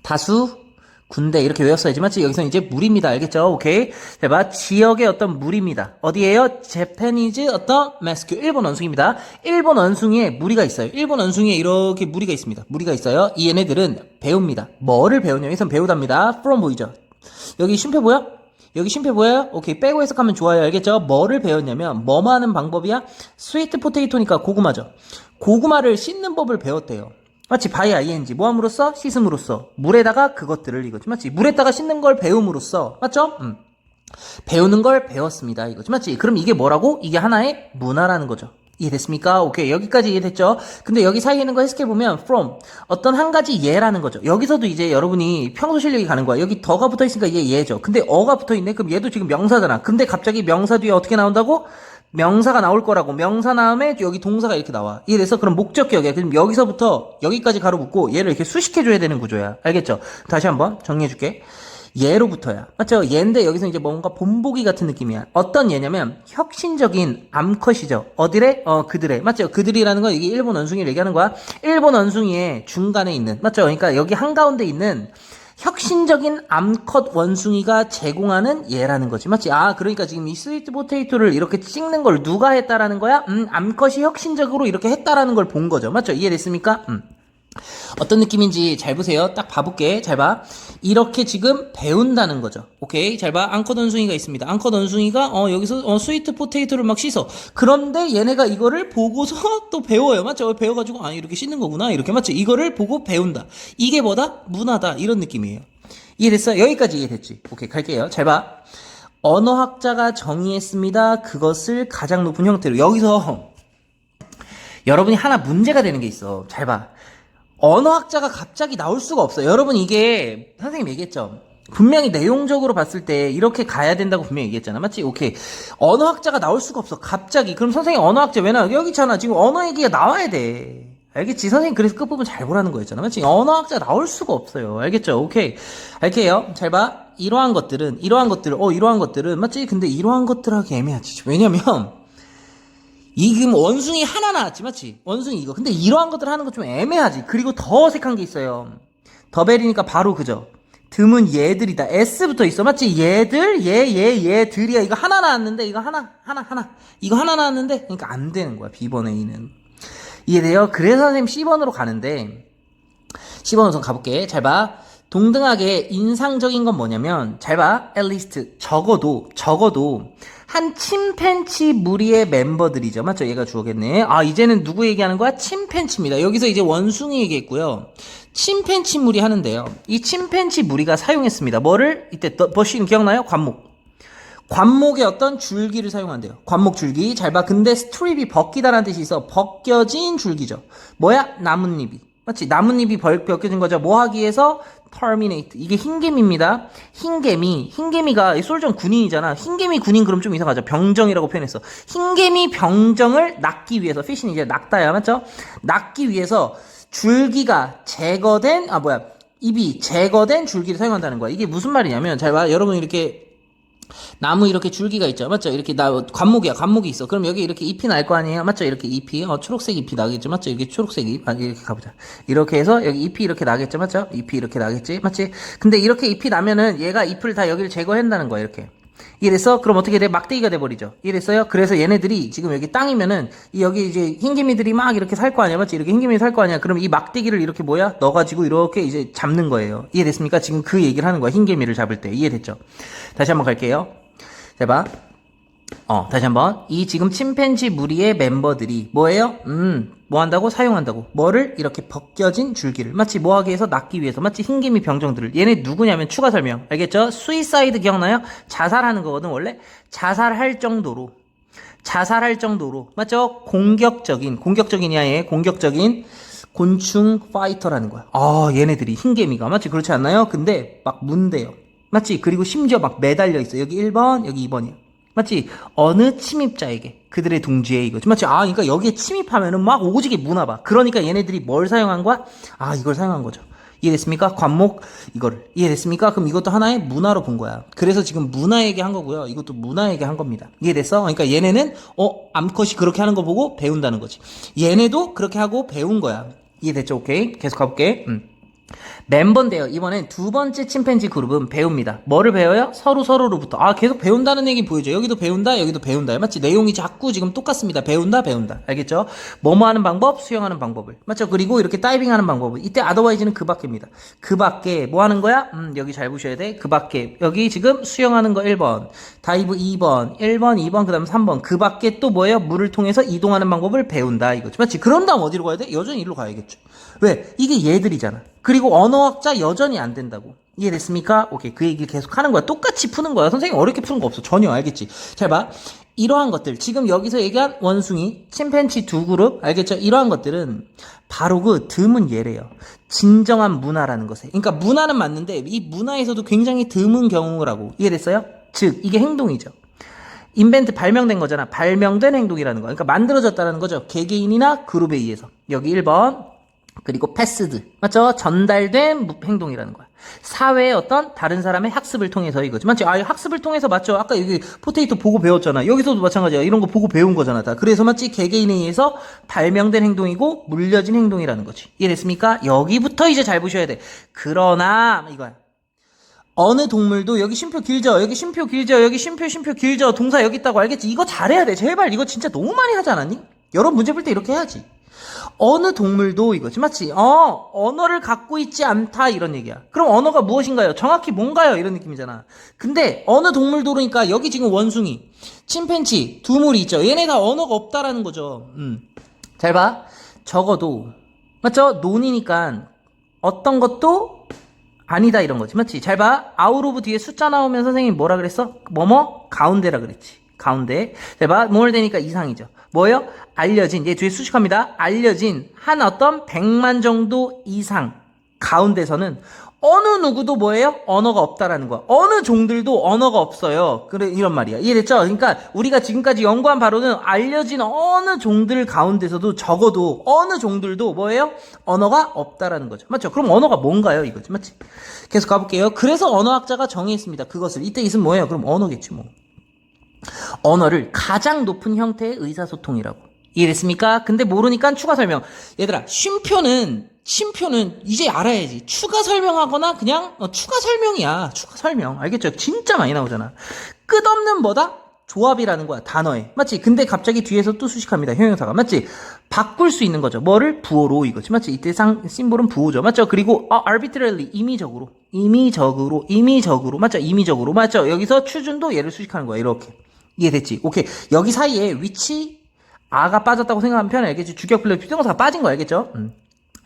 다수, 군대 이렇게 외웠어야지 맞지? 여기서 이제 무리입니다. 알겠죠? 오케이. 해봐. 지역의 어떤 무리입니다. 어디에요? 재패니즈 어떤 매스큐. 일본 원숭이입니다. 일본 원숭이에 무리가 있어요. 일본 원숭이에 이렇게 무리가 있습니다. 무리가 있어요. 이 얘네들은 배웁니다. 뭐를 배우냐? 여기선 배우답니다. from 보이죠? 여기 쉼표 보여? 여기 쉼표 보여요? 오케이. 빼고 해석하면 좋아요. 알겠죠? 뭐를 배웠냐면 뭐뭐 하는 방법이야? 스위트 포테이토니까 고구마죠. 고구마를 씻는 법을 배웠대요. 맞지? by ing. 뭐 함으로써? 씻음으로써. 물에다가 그것들을 이거지. 맞지? 물에다가 씻는 걸 배움으로써. 맞죠? 배우는 걸 배웠습니다. 이거지. 맞지? 그럼 이게 뭐라고? 이게 하나의 문화라는 거죠. 이해됐습니까? 오케이. 여기까지 이해됐죠? 근데 여기 사이에 있는 거 해석해보면 from. 어떤 한 가지 예라는 거죠. 여기서도 이제 여러분이 평소 실력이 가는 거야. 여기 더가 붙어있으니까 이게 예죠. 근데 어가 붙어있네? 그럼 얘도 지금 명사잖아. 근데 갑자기 명사 뒤에 어떻게 나온다고? 명사가 나올 거라고. 명사 다음에 여기 동사가 이렇게 나와. 이래서 그럼 목적격이야. 그럼 여기서부터 여기까지 가로 붙고 얘를 이렇게 수식해줘야 되는 구조야. 알겠죠? 다시 한번 정리해줄게. 예로부터야. 맞죠? 예인데 여기서 이제 뭔가 본보기 같은 느낌이야. 어떤 예냐면 혁신적인 암컷이죠. 어디래? 그들의. 맞죠? 그들이라는 건 이게 일본 원숭이를 얘기하는 거야. 일본 원숭이의 중간에 있는. 맞죠? 그러니까 여기 한가운데 있는 혁신적인 암컷 원숭이가 제공하는 예라는 거지. 맞지? 그러니까 지금 이 스위트 포테이토를 이렇게 찍는 걸 누가 했다라는 거야? 암컷이 혁신적으로 이렇게 했다라는 걸 본 거죠. 맞죠? 이해됐습니까? 어떤 느낌인지 잘 보세요. 딱 봐볼게. 잘 봐. 이렇게 지금 배운다는 거죠. 오케이. 잘 봐. 암컷 원숭이가 있습니다. 암컷 원숭이가 여기서 스위트 포테이토를 막 씻어. 그런데 얘네가 이거를 보고서 또 배워요. 맞죠? 배워가지고 이렇게 씻는 거구나. 이렇게 맞죠? 이거를 보고 배운다. 이게 뭐다? 문화다. 이런 느낌이에요. 이해됐어? 여기까지 이해됐지? 오케이. 갈게요. 잘 봐. 언어학자가 정의했습니다. 그것을 가장 높은 형태로. 여기서 여러분이 하나 문제가 되는 게 있어. 잘 봐. 언어학자가 갑자기 나올 수가 없어요. 여러분 이게 선생님 얘기했죠. 분명히 내용적으로 봤을 때 이렇게 가야 된다고 분명히 얘기했잖아. 맞지? 오케이. 언어학자가 나올 수가 없어. 갑자기. 그럼 선생님 언어학자 왜 나와? 여기 있잖아. 지금 언어 얘기가 나와야 돼. 알겠지? 선생님 그래서 끝부분 잘 보라는 거였잖아. 맞지? 언어학자 나올 수가 없어요. 알겠죠? 오케이. 할게요. 잘 봐. 이러한 것들은 맞지? 근데 이러한 것들 하기 애매하지. 왜냐면 지금 원숭이 하나 나왔지, 맞지? 원숭이 이거. 근데 이러한 것들 하는 거 좀 애매하지. 그리고 더 어색한 게 있어요. 더벨이니까 바로 그죠? 드문 얘들이다. S부터 있어, 맞지? 얘들, 얘들이야. 이거 하나 나왔는데, 이거 하나. 이거 하나 나왔는데, 그러니까 안 되는 거야, B번 A는. 이해돼요? 그래서 선생님 C번으로 가는데, C번으로 가볼게. 잘 봐. 동등하게 인상적인 건 뭐냐면 잘 봐. at least 적어도 한 침팬치 무리의 멤버들이죠. 맞죠? 얘가 주어겠네. 아, 이제는 누구 얘기하는 거야? 침팬치입니다. 여기서 이제 원숭이 얘기했고요. 침팬치 무리 하는데요. 이 침팬치 무리가 사용했습니다. 뭐를? 이때 버시는 기억나요? 관목의 어떤 줄기를 사용한대요. 관목 줄기. 잘 봐. 근데 스트립이 벗기다라는 뜻이 있어. 벗겨진 줄기죠. 뭐야? 나뭇잎이. 맞지? 나뭇잎이 벗겨진 거죠. 뭐 하기 위해서? terminate. 이게 흰개미입니다. 흰개미가 솔전 군인이잖아. 흰개미 군인 그럼 좀 이상하죠. 병정이라고 표현했어. 흰개미 병정을 낚기 위해서, fish는 이제 낚다야. 맞죠? 낚기 위해서 줄기가 제거된, 잎이 제거된 줄기를 사용한다는 거야. 이게 무슨 말이냐면, 잘 봐. 여러분 이렇게 나무 이렇게 줄기가 있죠. 맞죠? 이렇게 관목이 있어. 그럼 여기 이렇게 잎이 날 거 아니에요? 맞죠? 이렇게 잎이, 초록색 잎이 나겠죠? 맞죠? 이렇게 초록색 잎. 이렇게 가보자. 이렇게 해서 여기 잎이 이렇게 나겠죠? 맞죠? 잎이 이렇게 나겠지? 맞지? 근데 이렇게 잎이 나면은 얘가 잎을 다 여기를 제거한다는 거야, 이렇게. 이래서 그럼 어떻게 돼? 막대기가 돼버리죠. 이랬어요. 그래서 얘네들이 지금 여기 땅이면은 여기 이제 흰개미들이 막 이렇게 살 거 아니야, 맞지? 이렇게 흰개미 살 거 아니야. 그럼 이 막대기를 이렇게 넣어가지고 이렇게 이제 잡는 거예요. 이해됐습니까? 지금 그 얘기를 하는 거야. 흰개미를 잡을 때. 이해됐죠? 다시 한번 갈게요. 자 봐. 다시 한번. 이 지금 침팬지 무리의 멤버들이 뭐예요? 뭐 한다고? 사용한다고. 뭐를? 이렇게 벗겨진 줄기를. 마치 뭐 하기 위해서? 낚기 위해서. 마치 흰개미 병정들을. 얘네 누구냐면 추가 설명. 알겠죠? 수이사이드 기억나요? 자살하는 거거든, 원래. 자살할 정도로. 맞죠? 공격적인 곤충 파이터라는 거야. 얘네들이 흰개미가. 마치 그렇지 않나요? 근데 막 문대요. 맞지? 그리고 심지어 막 매달려 있어. 여기 1번, 여기 2번이야. 맞지? 어느 침입자에게. 그들의 둥지에 이거지. 맞지? 그러니까 여기에 침입하면은 막 오지게 무나봐. 그러니까 얘네들이 뭘 사용한 거야? 이걸 사용한 거죠. 이해됐습니까? 관목, 이거를. 이해됐습니까? 그럼 이것도 하나의 문화로 본 거야. 그래서 지금 문화 얘기한 거고요. 이것도 문화 얘기한 겁니다. 이해됐어? 그러니까 얘네는, 암컷이 그렇게 하는 거 보고 배운다는 거지. 얘네도 그렇게 하고 배운 거야. 이해됐죠? 오케이? 계속 가볼게. 멤버인데요. 이번엔 두 번째 침팬지 그룹은 배웁니다. 뭐를 배워요? 서로로부터. 계속 배운다는 얘기 보이죠? 여기도 배운다, 여기도 배운다. 맞지? 내용이 자꾸 지금 똑같습니다. 배운다. 알겠죠? 뭐뭐 하는 방법, 수영하는 방법을. 맞죠? 그리고 이렇게 다이빙 하는 방법을. 이때 otherwise는 그 밖입니다. 그 밖에 뭐 하는 거야? 여기 잘 보셔야 돼. 그 밖에. 여기 지금 수영하는 거 1번, 다이브 2번, 1번, 2번, 그 다음 3번. 그 밖에 또 뭐예요? 물을 통해서 이동하는 방법을 배운다. 이거지. 맞지? 그런 다음 어디로 가야 돼? 여전히 이리로 가야겠죠. 왜? 이게 얘들이잖아. 그리고 언어학자 여전히 안 된다고. 이해됐습니까? 오케이. 그 얘기 계속 하는 거야. 똑같이 푸는 거야. 선생님 어렵게 푸는 거 없어. 전혀. 알겠지? 잘 봐. 이러한 것들. 지금 여기서 얘기한 원숭이, 침팬치 두 그룹. 알겠죠? 이러한 것들은 바로 그 드문 예래요. 진정한 문화라는 것에. 그러니까 문화는 맞는데 이 문화에서도 굉장히 드문 경우라고. 이해됐어요? 즉, 이게 행동이죠. 발명된 거잖아. 발명된 행동이라는 거. 그러니까 만들어졌다는 거죠. 개개인이나 그룹에 의해서. 여기 1번. 그리고 패스드. 맞죠? 전달된 행동이라는 거야. 사회의 어떤 다른 사람의 학습을 통해서 이거지. 맞지? 학습을 통해서 맞죠? 아까 여기 포테이토 보고 배웠잖아. 여기서도 마찬가지야. 이런 거 보고 배운 거잖아. 다. 그래서 맞지? 개개인에 의해서 발명된 행동이고 물려진 행동이라는 거지. 이해됐습니까? 여기부터 이제 잘 보셔야 돼. 그러나 이거야. 어느 동물도 여기 쉼표 길죠? 여기 쉼표 길죠? 동사 여기 있다고 알겠지? 이거 잘해야 돼. 제발 이거 진짜 너무 많이 하지 않았니? 여러 문제 풀 때 이렇게 해야지. 어느 동물도 이거지. 맞지? 언어를 갖고 있지 않다 이런 얘기야. 그럼 언어가 무엇인가요? 정확히 뭔가요? 이런 느낌이잖아. 근데 어느 동물도 그러니까 여기 지금 원숭이, 침팬치 두 무리 있죠. 얘네 다 언어가 없다라는 거죠. 잘 봐. 적어도 맞죠? 논이니까 어떤 것도 아니다 이런 거지. 맞지? 잘 봐. 아웃 오브 뒤에 숫자 나오면 선생님이 뭐라 그랬어? 가운데라 그랬지. 가운데. 잘 봐. more 되니까 이상이죠. 뭐예요? 알려진, 얘 뒤에 수식합니다. 알려진 한 어떤 100만 정도 이상 가운데서는 어느 누구도 뭐예요? 언어가 없다라는 거야. 어느 종들도 언어가 없어요. 그래, 이런 말이야. 이해됐죠? 그러니까 우리가 지금까지 연구한 바로는 알려진 어느 종들 가운데서도 적어도 어느 종들도 뭐예요? 언어가 없다라는 거죠. 맞죠? 그럼 언어가 뭔가요? 이거지. 맞지? 계속 가볼게요. 그래서 언어학자가 정의했습니다. 그것을. 이때 있으면 뭐예요? 그럼 언어겠지 뭐. 언어를 가장 높은 형태의 의사소통이라고. 이해됐습니까? 근데 모르니까 추가 설명. 얘들아, 쉼표는 이제 알아야지. 추가 설명하거나 그냥 추가 설명이야. 추가 설명. 알겠죠? 진짜 많이 나오잖아. 끝없는 뭐다? 조합이라는 거야. 단어에. 맞지? 근데 갑자기 뒤에서 또 수식합니다. 형용사가. 맞지? 바꿀 수 있는 거죠. 뭐를? 부호로 이거지. 맞지? 이때 심볼은 부호죠. 맞죠? 그리고 arbitrarily 임의적으로. 임의적으로, 맞죠? 임의적으로, 맞죠? 여기서 추준도 얘를 수식하는 거야, 이렇게. 이해됐지? 오케이. 여기 사이에 위치, 아가 빠졌다고 생각하면 편해, 알겠지? 주격분력 비동사가 빠진 거 알겠죠?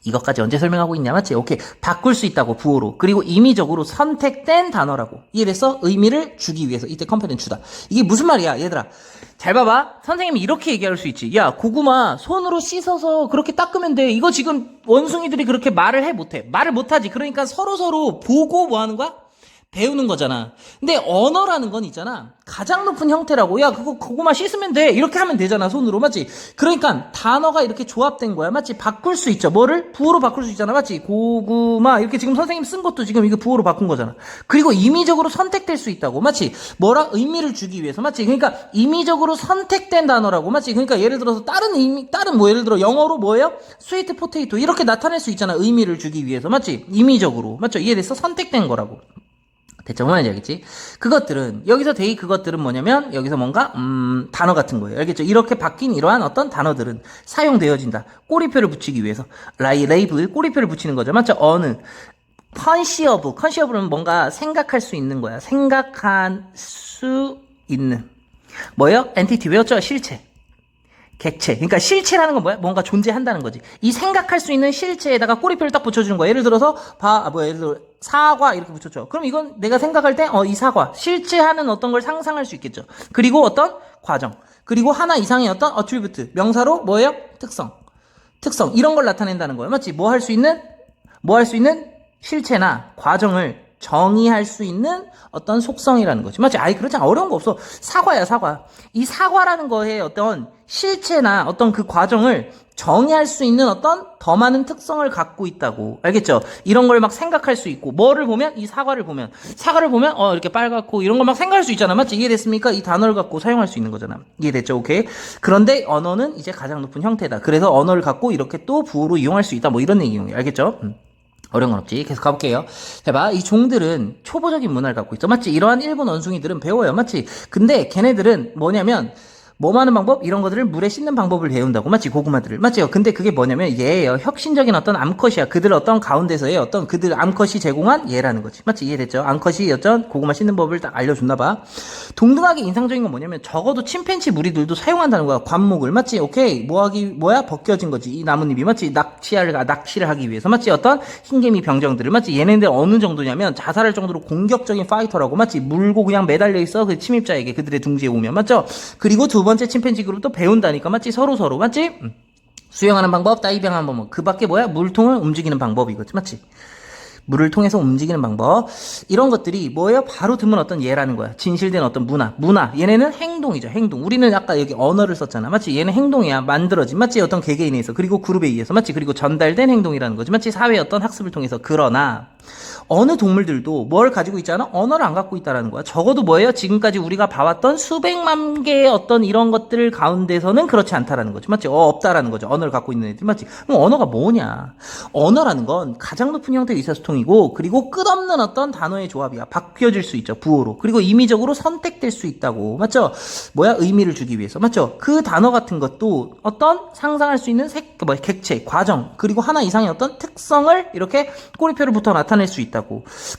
이것까지 언제 설명하고 있냐, 맞지? 오케이. 바꿀 수 있다고, 부호로. 그리고 임의적으로 선택된 단어라고. 이해됐어? 의미를 주기 위해서. 이때 컴패는 주다. 이게 무슨 말이야, 얘들아? 잘 봐봐. 선생님이 이렇게 얘기할 수 있지. 야, 고구마 손으로 씻어서 그렇게 닦으면 돼. 이거 지금 원숭이들이 그렇게 말을 못해. 말을 못하지. 그러니까 서로서로 보고 뭐 하는 거야? 배우는 거잖아. 근데 언어라는 건 있잖아. 가장 높은 형태라고. 야, 그거 고구마 씻으면 돼. 이렇게 하면 되잖아, 손으로. 맞지? 그러니까 단어가 이렇게 조합된 거야. 맞지? 바꿀 수 있죠. 뭐를? 부호로 바꿀 수 있잖아. 맞지? 고구마. 이렇게 지금 선생님 쓴 것도 지금 이거 부호로 바꾼 거잖아. 그리고 임의적으로 선택될 수 있다고. 맞지? 뭐라? 의미를 주기 위해서. 맞지? 그러니까 임의적으로 선택된 단어라고. 맞지? 그러니까 예를 들어서 다른 뭐 예를 들어 영어로 뭐예요? 스위트 포테이토. 이렇게 나타낼 수 있잖아. 의미를 주기 위해서. 맞지? 임의적으로. 맞죠? 이해됐어? 선택된 거라고. 대체 뭔 말인지 알겠지? 그것들은 뭐냐면 여기서 뭔가 단어 같은 거예요. 알겠죠? 이렇게 바뀐 이러한 어떤 단어들은 사용되어진다. 꼬리표를 붙이기 위해서. 레이블 꼬리표를 붙이는 거죠. 맞죠? 어느 컨시어블은 뭔가 생각할 수 있는 거야. 생각할 수 있는 뭐예요? 엔티티 외웠죠? 실체. 객체. 그러니까 실체라는 건 뭐야? 뭔가 존재한다는 거지. 이 생각할 수 있는 실체에다가 꼬리표를 딱 붙여주는 거야. 예를 들어서, 예를 들어, 사과 이렇게 붙였죠. 그럼 이건 내가 생각할 때, 이 사과. 실체하는 어떤 걸 상상할 수 있겠죠. 그리고 어떤 과정. 그리고 하나 이상의 어떤 어트리뷰트. 명사로 뭐예요? 특성. 이런 걸 나타낸다는 거예요. 맞지? 뭐 할 수 있는 실체나 과정을 정의할 수 있는 어떤 속성이라는 거지. 맞지? 그렇지. 어려운 거 없어. 사과야, 사과. 이 사과라는 거에 어떤 실체나 어떤 그 과정을 정의할 수 있는 어떤 더 많은 특성을 갖고 있다고. 알겠죠? 이런 걸 막 생각할 수 있고, 뭐를 보면? 이 사과를 보면, 이렇게 빨갛고, 이런 걸 막 생각할 수 있잖아. 맞지? 이해됐습니까? 이 단어를 갖고 사용할 수 있는 거잖아. 이해됐죠? 오케이? 그런데 언어는 이제 가장 높은 형태다. 그래서 언어를 갖고 이렇게 또 부호로 이용할 수 있다. 뭐 이런 얘기예요. 알겠죠? 어려운 건 없지. 계속 가볼게요. 해봐. 이 종들은 초보적인 문화를 갖고 있어. 맞지? 이러한 일본 원숭이들은 배워요. 맞지? 근데 걔네들은 뭐냐면, 몸하는 방법? 이런 것들을 물에 씻는 방법을 배운다고. 맞지? 고구마들을. 맞지요? 근데 그게 뭐냐면 얘예요. 혁신적인 어떤 암컷이야. 그들 어떤 가운데서의 어떤 그들 암컷이 제공한 얘라는 거지. 맞지? 이해됐죠? 암컷이 어떤 고구마 씻는 법을 딱 알려줬나봐. 동등하게 인상적인 건 뭐냐면 적어도 침팬치 무리들도 사용한다는 거야. 관목을. 맞지? 오케이. 벗겨진 거지. 이 나뭇잎이. 맞지? 낚시를 하기 위해서. 맞지? 어떤 흰개미 병정들을. 맞지? 얘네들 어느 정도냐면 자살할 정도로 공격적인 파이터라고. 맞지? 물고 그냥 매달려 있어. 그 침입자에게 그들의 둥지에 오면. 맞죠? 그리고 두 번째 침팬지 그룹도 배운다니까. 맞지? 서로 맞지? 수영하는 방법, 다이빙하는 방법. 그 밖에 물통을 움직이는 방법이거지. 맞지? 물을 통해서 움직이는 방법. 이런 것들이 뭐예요? 바로 드문 어떤 예라는 거야. 진실된 어떤 문화. 얘네는 행동이죠. 행동. 우리는 아까 여기 언어를 썼잖아. 맞지? 얘는 행동이야. 만들어진. 맞지? 어떤 개개인에 의해서. 그리고 그룹에 의해서. 맞지? 그리고 전달된 행동이라는 거지. 맞지? 사회의 어떤 학습을 통해서. 그러나 어느 동물들도 뭘 가지고 있잖아? 언어를 안 갖고 있다라는 거야. 적어도 뭐예요? 지금까지 우리가 봐왔던 수백만 개의 어떤 이런 것들 가운데서는 그렇지 않다라는 거지. 맞지? 없다라는 거죠. 언어를 갖고 있는 애들. 맞지? 그럼 언어가 뭐냐? 언어라는 건 가장 높은 형태의 의사소통이고, 그리고 끝없는 어떤 단어의 조합이야. 바뀌어질 수 있죠. 부호로. 그리고 임의적으로 선택될 수 있다고. 맞죠? 의미를 주기 위해서. 맞죠? 그 단어 같은 것도 어떤 상상할 수 있는 객체, 과정, 그리고 하나 이상의 어떤 특성을 이렇게 꼬리표를 붙어 나타낼 수 있다.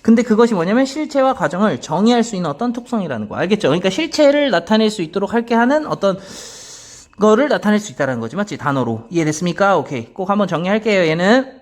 근데 그것이 뭐냐면 실체와 과정을 정의할 수 있는 어떤 특성이라는 거. 알겠죠? 그러니까 실체를 나타낼 수 있도록 할게 하는 어떤 거를 나타낼 수 있다는 거지. 맞지? 단어로. 이해됐습니까? 오케이. 꼭 한번 정리할게요. 얘는